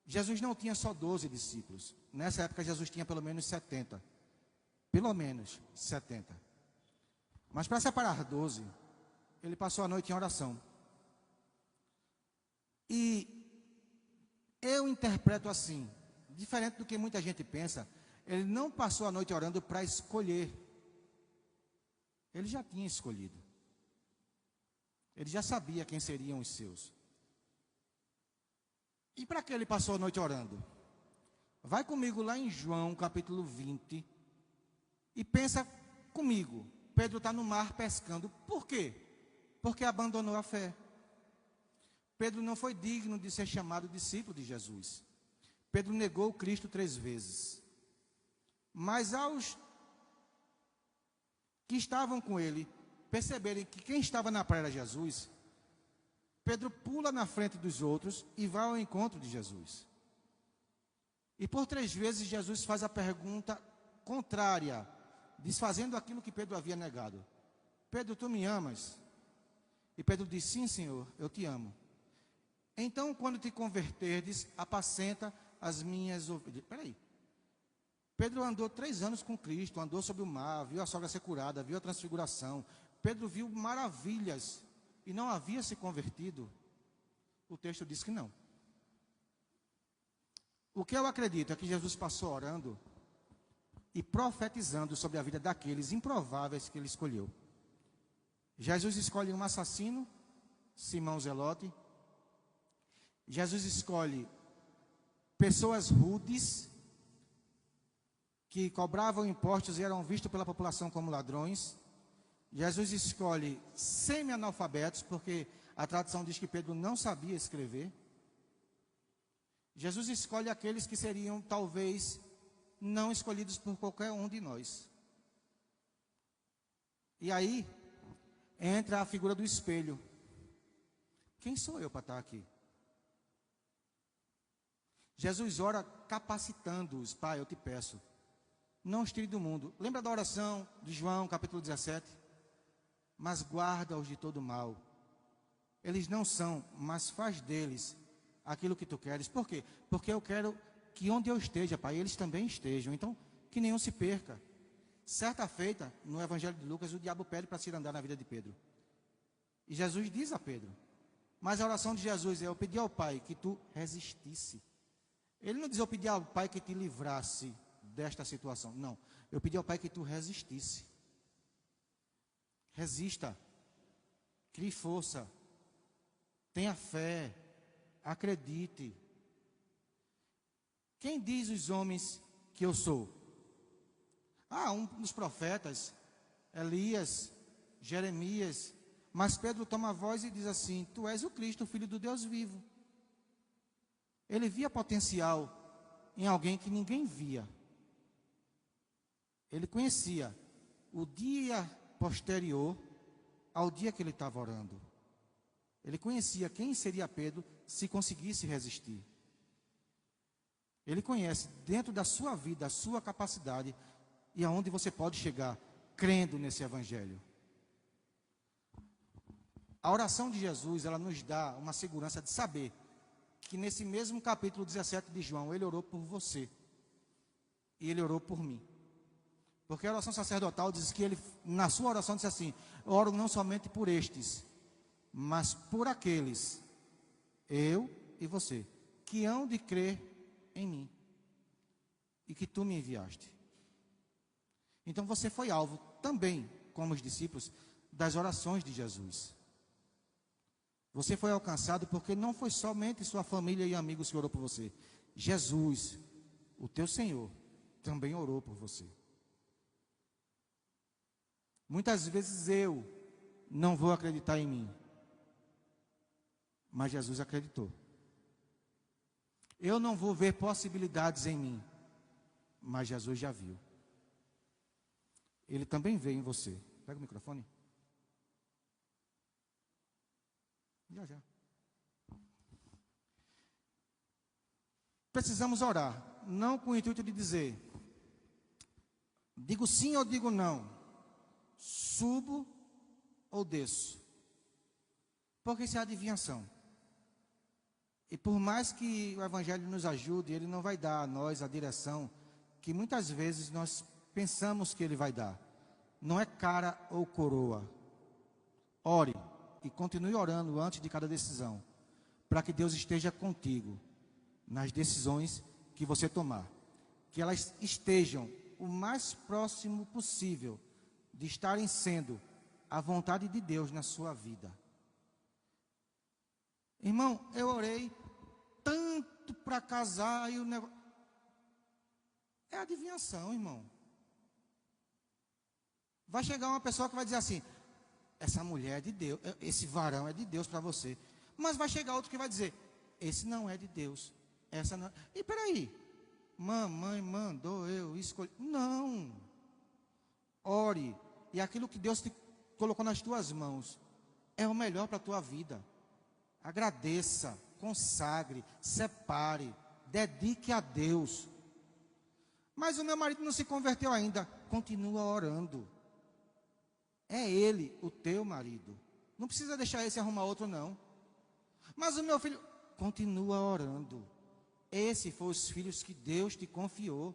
Jesus não tinha só 12 discípulos. Nessa época, Jesus tinha pelo menos 70. Pelo menos 70. Mas para separar 12, ele passou a noite em oração. E eu interpreto assim, diferente do que muita gente pensa, ele não passou a noite orando para escolher. Ele já tinha escolhido. Ele já sabia quem seriam os seus. E para que ele passou a noite orando? Vai comigo lá em João, capítulo 20, e pensa comigo. Pedro está no mar pescando. Por quê? Porque abandonou a fé. Pedro não foi digno de ser chamado discípulo de Jesus. Pedro negou Cristo 3 vezes. Mas aos que estavam com ele perceberem que quem estava na praia era Jesus, Pedro pula na frente dos outros e vai ao encontro de Jesus. E por 3 vezes Jesus faz a pergunta contrária, desfazendo aquilo que Pedro havia negado. Pedro, tu me amas? E Pedro diz, sim, Senhor, eu te amo. Então, quando te converterdes, apacenta as minhas ovelhas. Peraí. Pedro andou 3 anos com Cristo, andou sobre o mar, viu a sogra ser curada, viu a transfiguração. Pedro viu maravilhas e não havia se convertido. O texto diz que não. O que eu acredito é que Jesus passou orando e profetizando sobre a vida daqueles improváveis que ele escolheu. Jesus escolhe um assassino, Simão Zelote. Jesus escolhe pessoas rudes, que cobravam impostos e eram vistos pela população como ladrões. Jesus escolhe semi-analfabetos, porque a tradição diz que Pedro não sabia escrever. Jesus escolhe aqueles que seriam, talvez, não escolhidos por qualquer um de nós. E aí, entra a figura do espelho. Quem sou eu para estar aqui? Jesus ora capacitando-os. Pai, eu te peço, não os tire do mundo. Lembra da oração de João, capítulo 17? Mas guarda-os de todo mal. Eles não são, mas faz deles aquilo que tu queres. Por quê? Porque eu quero que onde eu esteja, Pai, eles também estejam. Então, que nenhum se perca. Certa feita, no Evangelho de Lucas, o diabo pede para se andar na vida de Pedro. E Jesus diz a Pedro, mas a oração de Jesus é, eu pedi ao Pai que tu resistisse. Ele não diz, eu pedi ao Pai que te livrasse desta situação. Não, eu pedi ao Pai que tu resistisse. Resista. Crie força. Tenha fé. Acredite. Quem diz os homens que eu sou? Um dos profetas, Elias, Jeremias. Mas Pedro toma a voz e diz assim, tu és o Cristo, o Filho do Deus vivo. Ele via potencial em alguém que ninguém via. Ele conhecia o dia posterior ao dia que ele estava orando. Ele conhecia quem seria Pedro se conseguisse resistir. Ele conhece dentro da sua vida, a sua capacidade e aonde você pode chegar crendo nesse evangelho. A oração de Jesus, ela nos dá uma segurança de saber que nesse mesmo capítulo 17 de João, ele orou por você. E ele orou por mim. Porque a oração sacerdotal diz que ele, na sua oração, disse assim, oro não somente por estes, mas por aqueles, eu e você, que hão de crer em mim. E que tu me enviaste. Então você foi alvo também, como os discípulos, das orações de Jesus. Você foi alcançado porque não foi somente sua família e amigos que orou por você. Jesus, o teu Senhor, também orou por você. Muitas vezes eu não vou acreditar em mim. Mas Jesus acreditou. Eu não vou ver possibilidades em mim. Mas Jesus já viu. Ele também vê em você. Pega o microfone. Já. precisamos orar, não com o intuito de dizer, digo sim ou digo não, subo ou desço, porque isso é adivinhação. E por mais que o Evangelho nos ajude, ele não vai dar a nós a direção que muitas vezes nós pensamos que ele vai dar. Não é cara ou coroa. Ore e continue orando antes de cada decisão, para que Deus esteja contigo nas decisões que você tomar. Que elas estejam o mais próximo possível de estarem sendo a vontade de Deus na sua vida. Irmão, eu orei tanto para casar e o negócio... É adivinhação, irmão. Vai chegar uma pessoa que vai dizer assim, essa mulher é de Deus, esse varão é de Deus para você. Mas vai chegar outro que vai dizer, esse não é de Deus. Essa não... E peraí, mamãe mandou eu escolher. Não. Ore, e aquilo que Deus te colocou nas tuas mãos é o melhor para a tua vida. Agradeça, consagre, separe, dedique a Deus. Mas o meu marido não se converteu ainda. Continua orando. É ele, o teu marido. Não precisa deixar esse arrumar outro, não. Mas o meu filho, continua orando. Esses foram os filhos que Deus te confiou.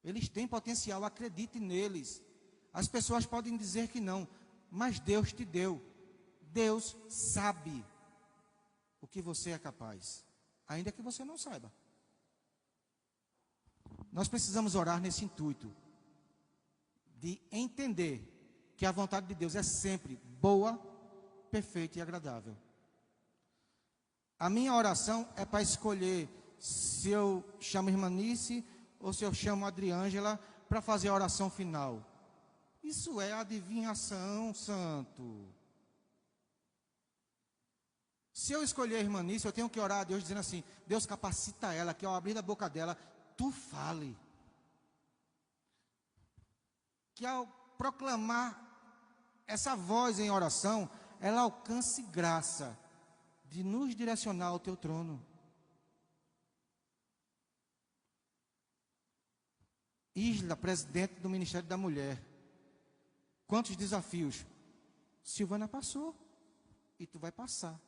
Eles têm potencial, acredite neles. As pessoas podem dizer que não, mas Deus te deu. Deus sabe o que você é capaz, ainda que você não saiba. Nós precisamos orar nesse intuito de entender que a vontade de Deus é sempre boa, perfeita e agradável. A minha oração é para escolher se eu chamo a irmã Nice ou se eu chamo a Adriângela para fazer a oração final. Isso é adivinhação, santo. Se eu escolher a irmã Nice, eu tenho que orar a Deus dizendo assim, Deus capacita ela, que ao abrir a boca dela, tu fale. Que ao proclamar essa voz em oração, ela alcance graça de nos direcionar ao teu trono. Isla, presidente do Ministério da Mulher. Quantos desafios? Silvana passou e tu vai passar.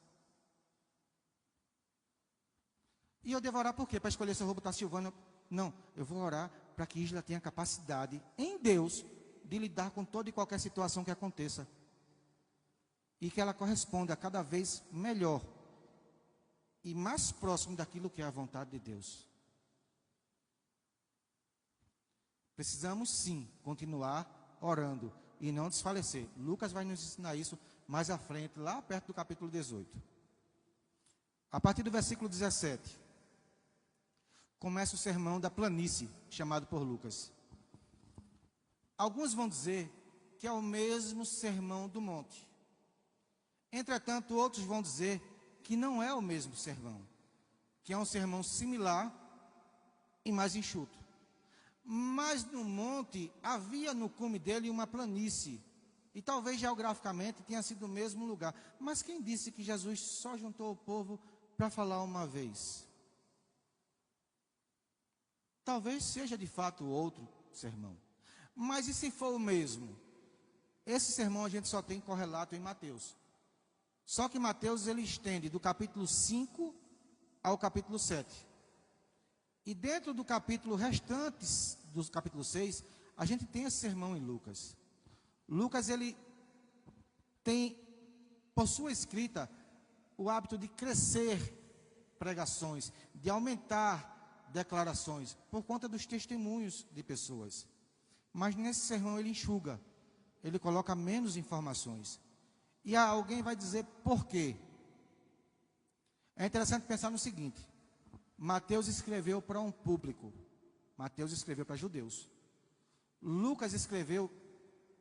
E eu devo orar por quê? Para escolher se eu vou botar Silvana? Não, eu vou orar para que Isla tenha capacidade em Deus de lidar com toda e qualquer situação que aconteça. E que ela corresponda cada vez melhor e mais próximo daquilo que é a vontade de Deus. Precisamos sim continuar orando e não desfalecer. Lucas vai nos ensinar isso mais à frente, lá perto do capítulo 18. A partir do versículo 17, começa o sermão da planície, chamado por Lucas. Alguns vão dizer que é o mesmo sermão do monte. Entretanto, outros vão dizer que não é o mesmo sermão, que é um sermão similar e mais enxuto. Mas no monte havia no cume dele uma planície, e talvez geograficamente tenha sido o mesmo lugar. Mas quem disse que Jesus só juntou o povo para falar uma vez? Talvez seja de fato outro sermão. Mas e se for o mesmo? Esse sermão a gente só tem correlato em Mateus. Só que Mateus ele estende do capítulo 5 ao capítulo 7. E dentro do capítulo restantes, do capítulo 6, a gente tem esse sermão em Lucas. Lucas ele tem, por sua escrita, o hábito de crescer pregações, de aumentar declarações, por conta dos testemunhos de pessoas. Mas nesse sermão ele enxuga, ele coloca menos informações. E alguém vai dizer por quê. É interessante pensar no seguinte: Mateus escreveu para um público, Mateus escreveu para judeus, Lucas escreveu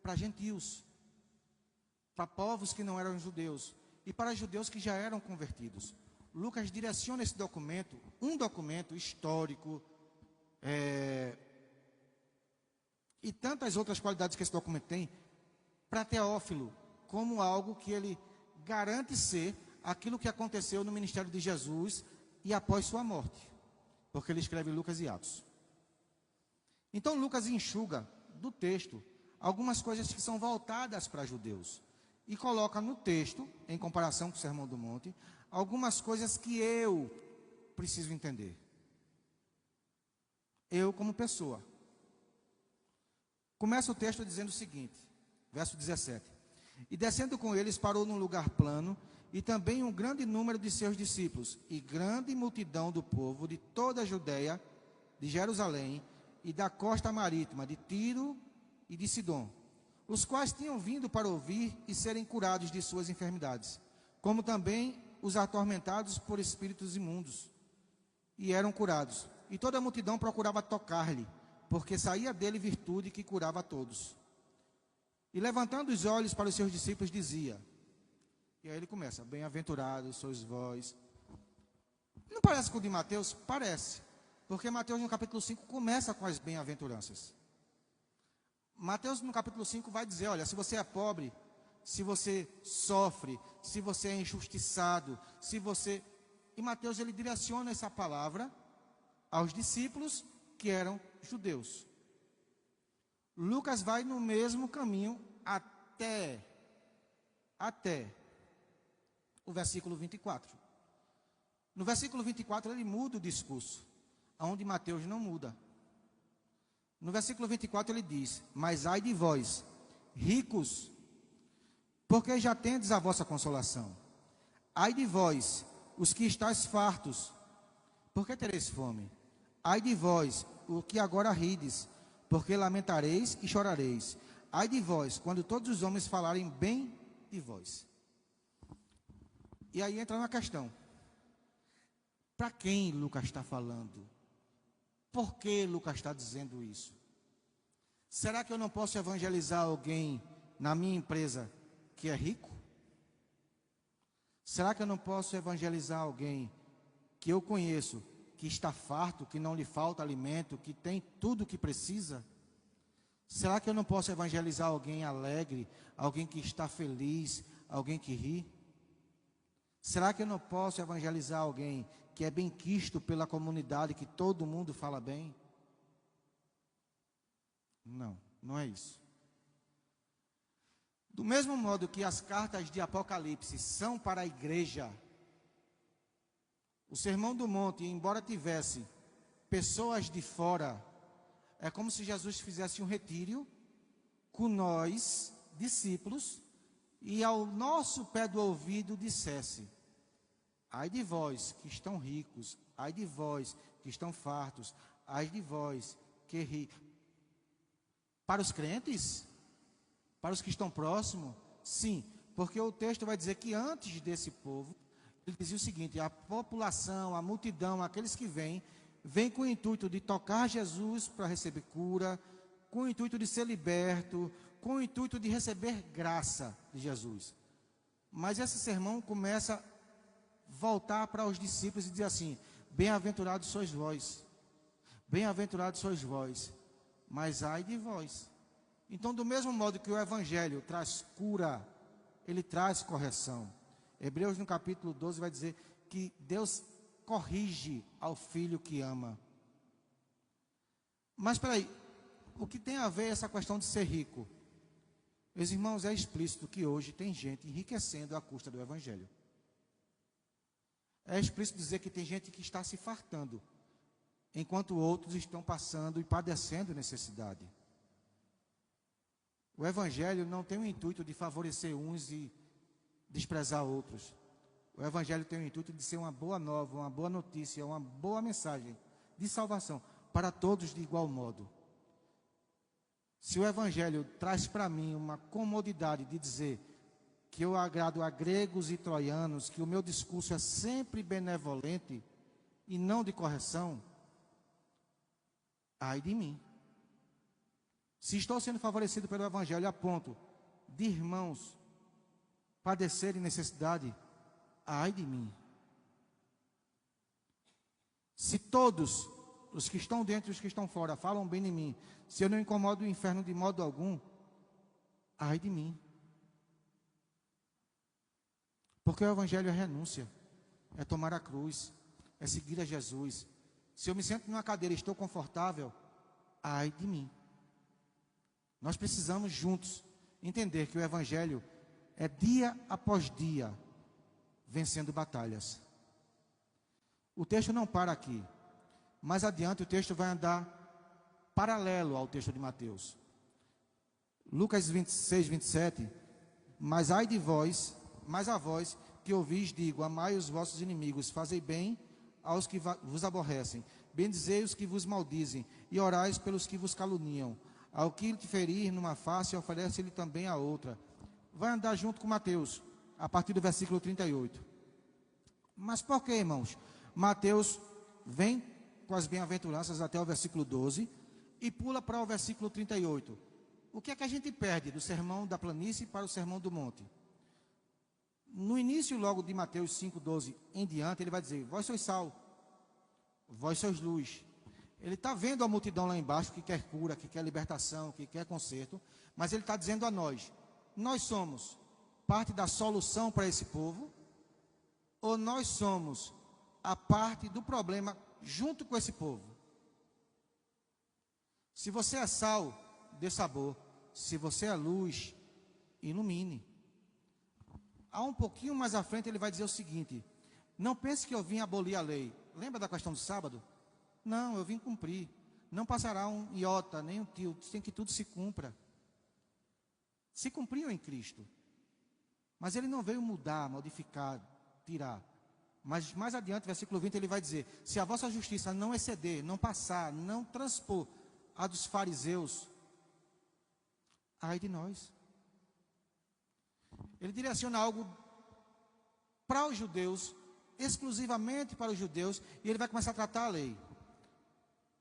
para gentios, para povos que não eram judeus, e para judeus que já eram convertidos. Lucas direciona esse documento, um documento histórico, e tantas outras qualidades que esse documento tem, para Teófilo, como algo que ele garante ser aquilo que aconteceu no ministério de Jesus e após sua morte, porque ele escreve Lucas e Atos. Então Lucas enxuga do texto algumas coisas que são voltadas para judeus e coloca no texto, em comparação com o Sermão do Monte, algumas coisas que eu preciso entender. Eu como pessoa. Começa o texto dizendo o seguinte, verso 17. E descendo com eles parou num lugar plano, e também um grande número de seus discípulos, e grande multidão do povo de toda a Judeia, de Jerusalém, e da costa marítima, de Tiro e de Sidom, os quais tinham vindo para ouvir e serem curados de suas enfermidades, como também os atormentados por espíritos imundos, e eram curados. E toda a multidão procurava tocar-lhe, porque saía dele virtude que curava a todos. E levantando os olhos para os seus discípulos, dizia, e aí ele começa, bem-aventurados sois vós. Não parece com o de Mateus? Parece, porque Mateus no capítulo 5 começa com as bem-aventuranças. Mateus no capítulo 5 vai dizer, olha, se você é pobre, se você sofre, se você é injustiçado, se você... E Mateus ele direciona essa palavra aos discípulos que eram judeus. Lucas vai no mesmo caminho até o versículo 24. No versículo 24 ele muda o discurso, aonde Mateus não muda. No versículo 24 ele diz, mas ai de vós, ricos, porque já tendes a vossa consolação. Ai de vós, os que estáis fartos, porque tereis fome. Ai de vós, o que agora rides, porque lamentareis e chorareis. Ai de vós, quando todos os homens falarem bem de vós. E aí entra uma questão. Para quem Lucas está falando? Por que Lucas está dizendo isso? Será que eu não posso evangelizar alguém na minha empresa que é rico? Será que eu não posso evangelizar alguém que eu conheço, que está farto, que não lhe falta alimento, que tem tudo o que precisa? Será que eu não posso evangelizar alguém alegre, alguém que está feliz, alguém que ri? Será que eu não posso evangelizar alguém que é bem quisto pela comunidade, que todo mundo fala bem? Não, não é isso. Do mesmo modo que as cartas de Apocalipse são para a igreja, o Sermão do Monte, embora tivesse pessoas de fora, é como se Jesus fizesse um retiro com nós, discípulos, e ao nosso pé do ouvido dissesse, ai de vós que estão ricos, ai de vós que estão fartos, ai de vós que ri. Para os crentes? Para os que estão próximos? Sim, porque o texto vai dizer que antes desse povo, ele dizia o seguinte, a população, a multidão, aqueles que vêm com o intuito de tocar Jesus para receber cura, com o intuito de ser liberto, com o intuito de receber graça de Jesus. Mas esse sermão começa a voltar para os discípulos e dizer assim, bem-aventurados sois vós, mas ai de vós. Então, do mesmo modo que o Evangelho traz cura, ele traz correção. Hebreus no capítulo 12 vai dizer que Deus corrige ao filho que ama. Mas espera aí, o que tem a ver essa questão de ser rico? Meus irmãos, é explícito que hoje tem gente enriquecendo à custa do Evangelho. É explícito dizer que tem gente que está se fartando, enquanto outros estão passando e padecendo necessidade. O Evangelho não tem o intuito de favorecer uns e desprezar outros. O Evangelho tem o intuito de ser uma boa nova, uma boa notícia, uma boa mensagem de salvação para todos de igual modo. Se o Evangelho traz para mim uma comodidade de dizer que eu agrado a gregos e troianos, que o meu discurso é sempre benevolente e não de correção, ai de mim. Se estou sendo favorecido pelo Evangelho a ponto de irmãos padecerem necessidade, ai de mim. Se todos os que estão dentro e os que estão fora falam bem de mim, se eu não incomodo o inferno de modo algum, ai de mim. Porque o Evangelho é renúncia, é tomar a cruz, é seguir a Jesus. Se eu me sento numa cadeira e estou confortável, ai de mim. Nós precisamos juntos entender que o Evangelho é dia após dia vencendo batalhas. O texto não para aqui. Mais adiante o texto vai andar paralelo ao texto de Mateus. Lucas 26, 27. Mas ai de vós, mas a vós que ouvis, digo, amai os vossos inimigos, fazei bem aos que vos aborrecem, bendizei os que vos maldizem, e orais pelos que vos caluniam. Ao que te ferir numa face, oferece-lhe também a outra. Vai andar junto com Mateus, a partir do versículo 38. Mas por que, irmãos? Mateus vem com as bem-aventuranças até o versículo 12 e pula para o versículo 38. O que é que a gente perde do sermão da planície para o sermão do monte? No início logo de Mateus 5,12 em diante, ele vai dizer, vós sois sal, vós sois luz. Ele está vendo a multidão lá embaixo que quer cura, que quer libertação, que quer conserto, mas ele está dizendo a nós somos parte da solução para esse povo, ou nós somos a parte do problema junto com esse povo? Se você é sal, dê sabor. Se você é luz, ilumine. Há um pouquinho mais à frente ele vai dizer o seguinte, não pense que eu vim abolir a lei. Lembra da questão do sábado? Não, eu vim cumprir. Não passará um iota, nem um tio, sem que tudo se cumpra. Se cumpriu em Cristo. Mas ele não veio mudar, modificar, tirar. Mas mais adiante, versículo 20, ele vai dizer, se a vossa justiça não exceder, não passar, não transpor a dos fariseus, ai de nós. Ele direciona algo para os judeus, exclusivamente para os judeus, e ele vai começar a tratar a lei.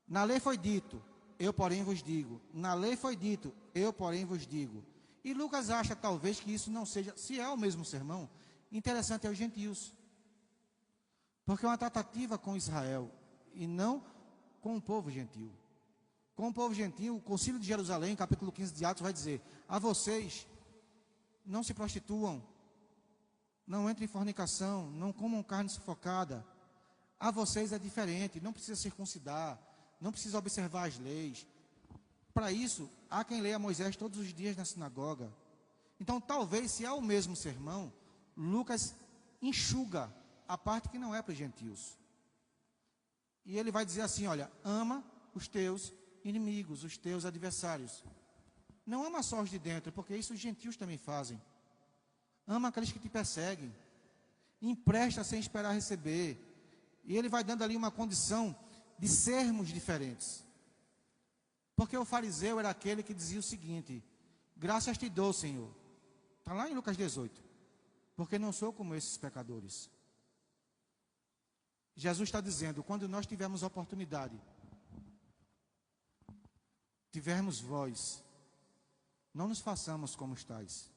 Na lei foi dito, eu porém vos digo. Na lei foi dito, eu porém vos digo. E Lucas acha talvez que isso não seja, se é o mesmo sermão, interessante aos gentios. Porque é uma tratativa com Israel e não com o povo gentil. Com o povo gentil, o Concílio de Jerusalém, capítulo 15 de Atos, vai dizer, a vocês, não se prostituam, não entrem em fornicação, não comam carne sufocada. A vocês é diferente, não precisa circuncidar, não precisa observar as leis. Para isso, há quem leia Moisés todos os dias na sinagoga. Então, talvez, se é o mesmo sermão, Lucas enxuga a parte que não é para os gentios. E ele vai dizer assim, olha, ama os teus inimigos, os teus adversários. Não ama só os de dentro, porque isso os gentios também fazem. Ama aqueles que te perseguem. Empresta sem esperar receber. E ele vai dando ali uma condição de sermos diferentes. Porque o fariseu era aquele que dizia o seguinte, graças te dou, Senhor. Está lá em Lucas 18. Porque não sou como esses pecadores. Jesus está dizendo, quando nós tivermos oportunidade, tivermos voz, não nos façamos como estáis.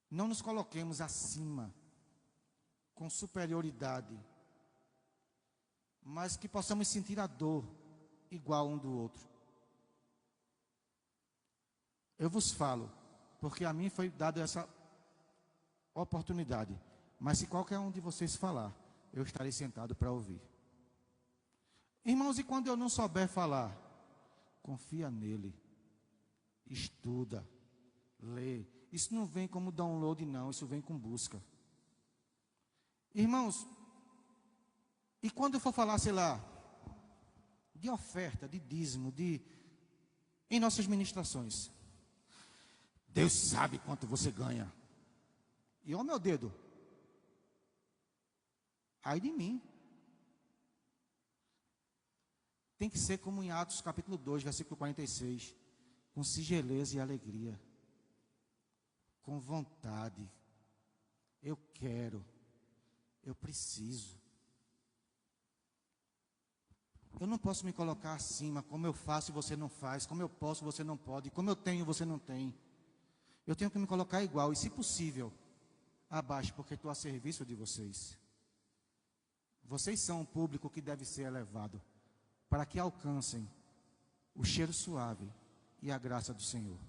Não nos coloquemos acima, com superioridade, mas que possamos sentir a dor igual um do outro. Eu vos falo, porque a mim foi dada essa oportunidade, mas se qualquer um de vocês falar, eu estarei sentado para ouvir. Irmãos, e quando eu não souber falar, confia nele, estuda, lê. Isso não vem como download não, isso vem com busca. Irmãos, e quando eu for falar, sei lá, de oferta, de dízimo, em nossas ministrações, Deus sabe quanto você ganha. E ó meu dedo, ai de mim. Tem que ser como em Atos capítulo 2, versículo 46, com singeleza e alegria, com vontade. Eu quero, eu preciso. Eu não posso me colocar acima, como eu faço e você não faz, como eu posso, você não pode, como eu tenho, você não tem. Eu tenho que me colocar igual, e se possível, abaixo, porque estou a serviço de vocês. Vocês são um público que deve ser elevado, para que alcancem o cheiro suave e a graça do Senhor.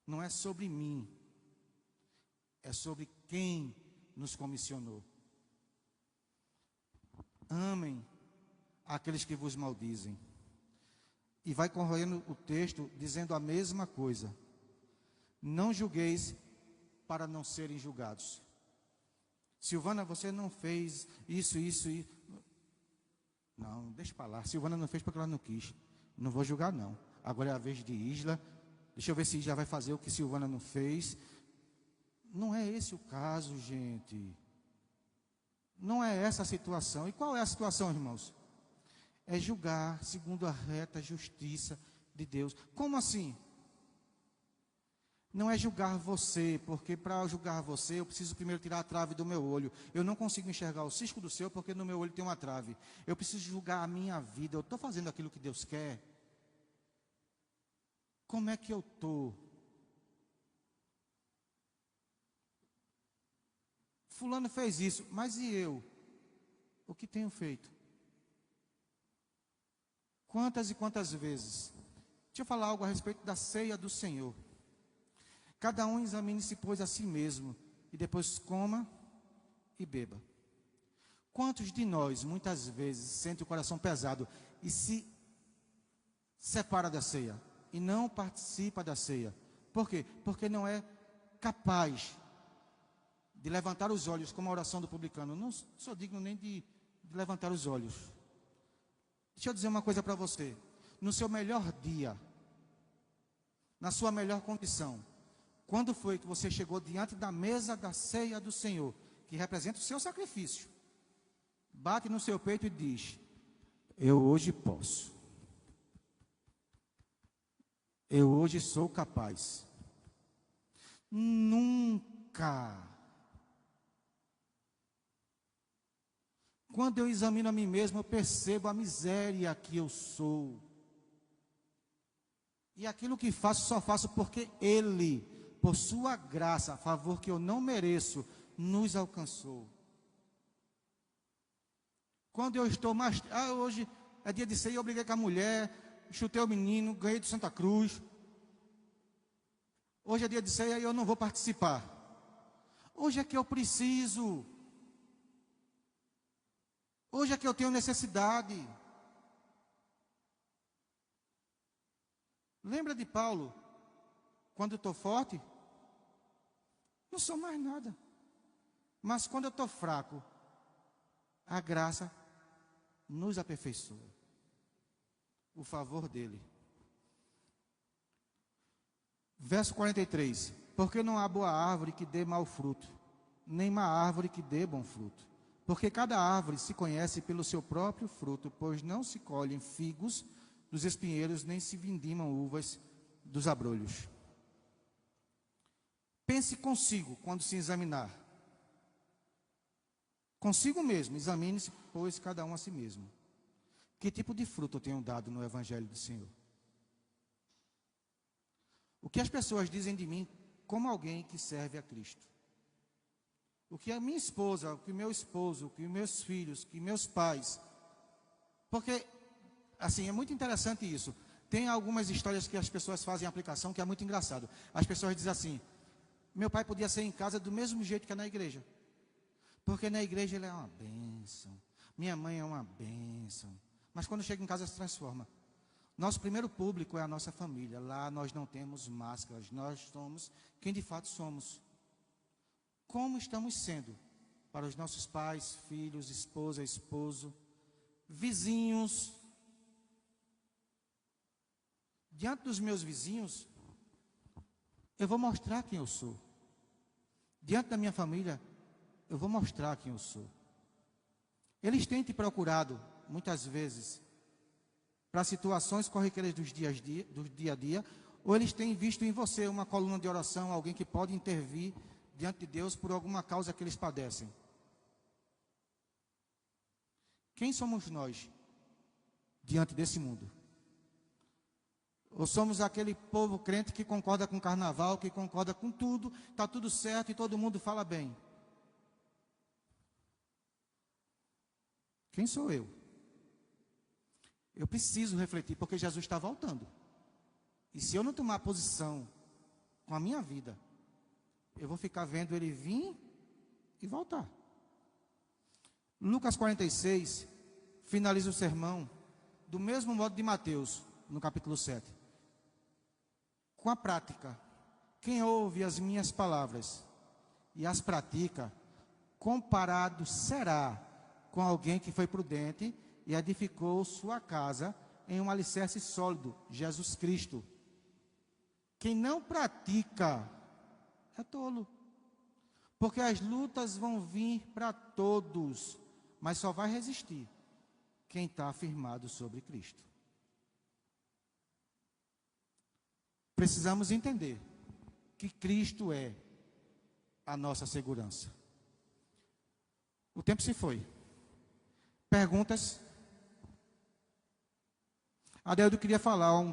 Não é sobre mim, é sobre quem nos comissionou. Amem aqueles que vos maldizem. E vai correndo o texto dizendo a mesma coisa. Não julgueis para não serem julgados. Silvana, você não fez isso. Não, deixa para lá. Silvana não fez porque ela não quis. Não vou julgar, não. Agora é a vez de Isla. Deixa eu ver se Isla vai fazer o que Silvana não fez. Não é esse o caso, gente. Não é essa a situação. E qual é a situação, irmãos? É julgar segundo a reta justiça de Deus. Como assim? Não é julgar você, porque para julgar você eu preciso primeiro tirar a trave do meu olho. Eu não consigo enxergar o cisco do seu porque no meu olho tem uma trave. Eu preciso julgar a minha vida. Eu estou fazendo aquilo que Deus quer? Como é que eu estou? Fulano fez isso, mas e eu? O que tenho feito? Quantas e quantas vezes? Deixa eu falar algo a respeito da ceia do Senhor. Cada um examine-se, pois, a si mesmo, e depois coma e beba. Quantos de nós, muitas vezes, sente o coração pesado e se separa da ceia, e não participa da ceia? Por quê? Porque não é capaz de levantar os olhos, como a oração do publicano. Não sou digno nem de levantar os olhos. Deixa eu dizer uma coisa para você. No seu melhor dia, na sua melhor condição, quando foi que você chegou diante da mesa da ceia do Senhor, que representa o seu sacrifício, bate no seu peito e diz: eu hoje posso. Eu hoje sou capaz. Nunca. Quando eu examino a mim mesmo, eu percebo a miséria que eu sou. E aquilo que faço, só faço porque Ele, por sua graça, a favor que eu não mereço, nos alcançou. Quando eu estou mais... hoje é dia de ceia, eu briguei com a mulher, chutei o menino, ganhei do Santa Cruz. Hoje é dia de ceia e eu não vou participar. Hoje é que eu preciso. Hoje é que eu tenho necessidade. Lembra de Paulo? Quando eu estou forte, não sou mais nada. Mas quando eu estou fraco, a graça nos aperfeiçoa. O favor dele. Verso 43. Porque não há boa árvore que dê mau fruto, nem má árvore que dê bom fruto. Porque cada árvore se conhece pelo seu próprio fruto, pois não se colhem figos dos espinheiros, nem se vindimam uvas dos abrolhos. Pense consigo quando se examinar. Consigo mesmo, examine-se, pois, cada um a si mesmo. Que tipo de fruto eu tenho dado no Evangelho do Senhor? O que as pessoas dizem de mim como alguém que serve a Cristo? O que a minha esposa, o que o meu esposo, o que os meus filhos, o que meus pais. Porque, assim, é muito interessante isso. Tem algumas histórias que as pessoas fazem aplicação que é muito engraçado. As pessoas dizem assim: meu pai podia ser em casa do mesmo jeito que é na igreja. Porque na igreja ele é uma bênção. Minha mãe é uma bênção. Mas quando chega em casa se transforma. Nosso primeiro público é a nossa família. Lá nós não temos máscaras. Nós somos quem de fato somos. Como estamos sendo para os nossos pais, filhos, esposa, esposo, vizinhos? Diante dos meus vizinhos, eu vou mostrar quem eu sou. Diante da minha família, eu vou mostrar quem eu sou. Eles têm te procurado, muitas vezes, para situações corriqueiras do dia a dia, ou eles têm visto em você uma coluna de oração, alguém que pode intervir diante de Deus por alguma causa que eles padecem. Quem somos nós diante desse mundo? Ou somos aquele povo crente que concorda com o carnaval, que concorda com tudo, está tudo certo e todo mundo fala bem? Quem sou eu? Eu preciso refletir, porque Jesus está voltando. E se eu não tomar posição com a minha vida, eu vou ficar vendo ele vir e voltar. Lucas 46 finaliza o sermão do mesmo modo de Mateus, no capítulo 7. Com a prática. Quem ouve as minhas palavras e as pratica, comparado será com alguém que foi prudente e edificou sua casa em um alicerce sólido, Jesus Cristo. Quem não pratica é tolo. Porque as lutas vão vir para todos, mas só vai resistir quem está afirmado sobre Cristo. Precisamos entender que Cristo é a nossa segurança. O tempo se foi. Perguntas? Adeildo queria falar um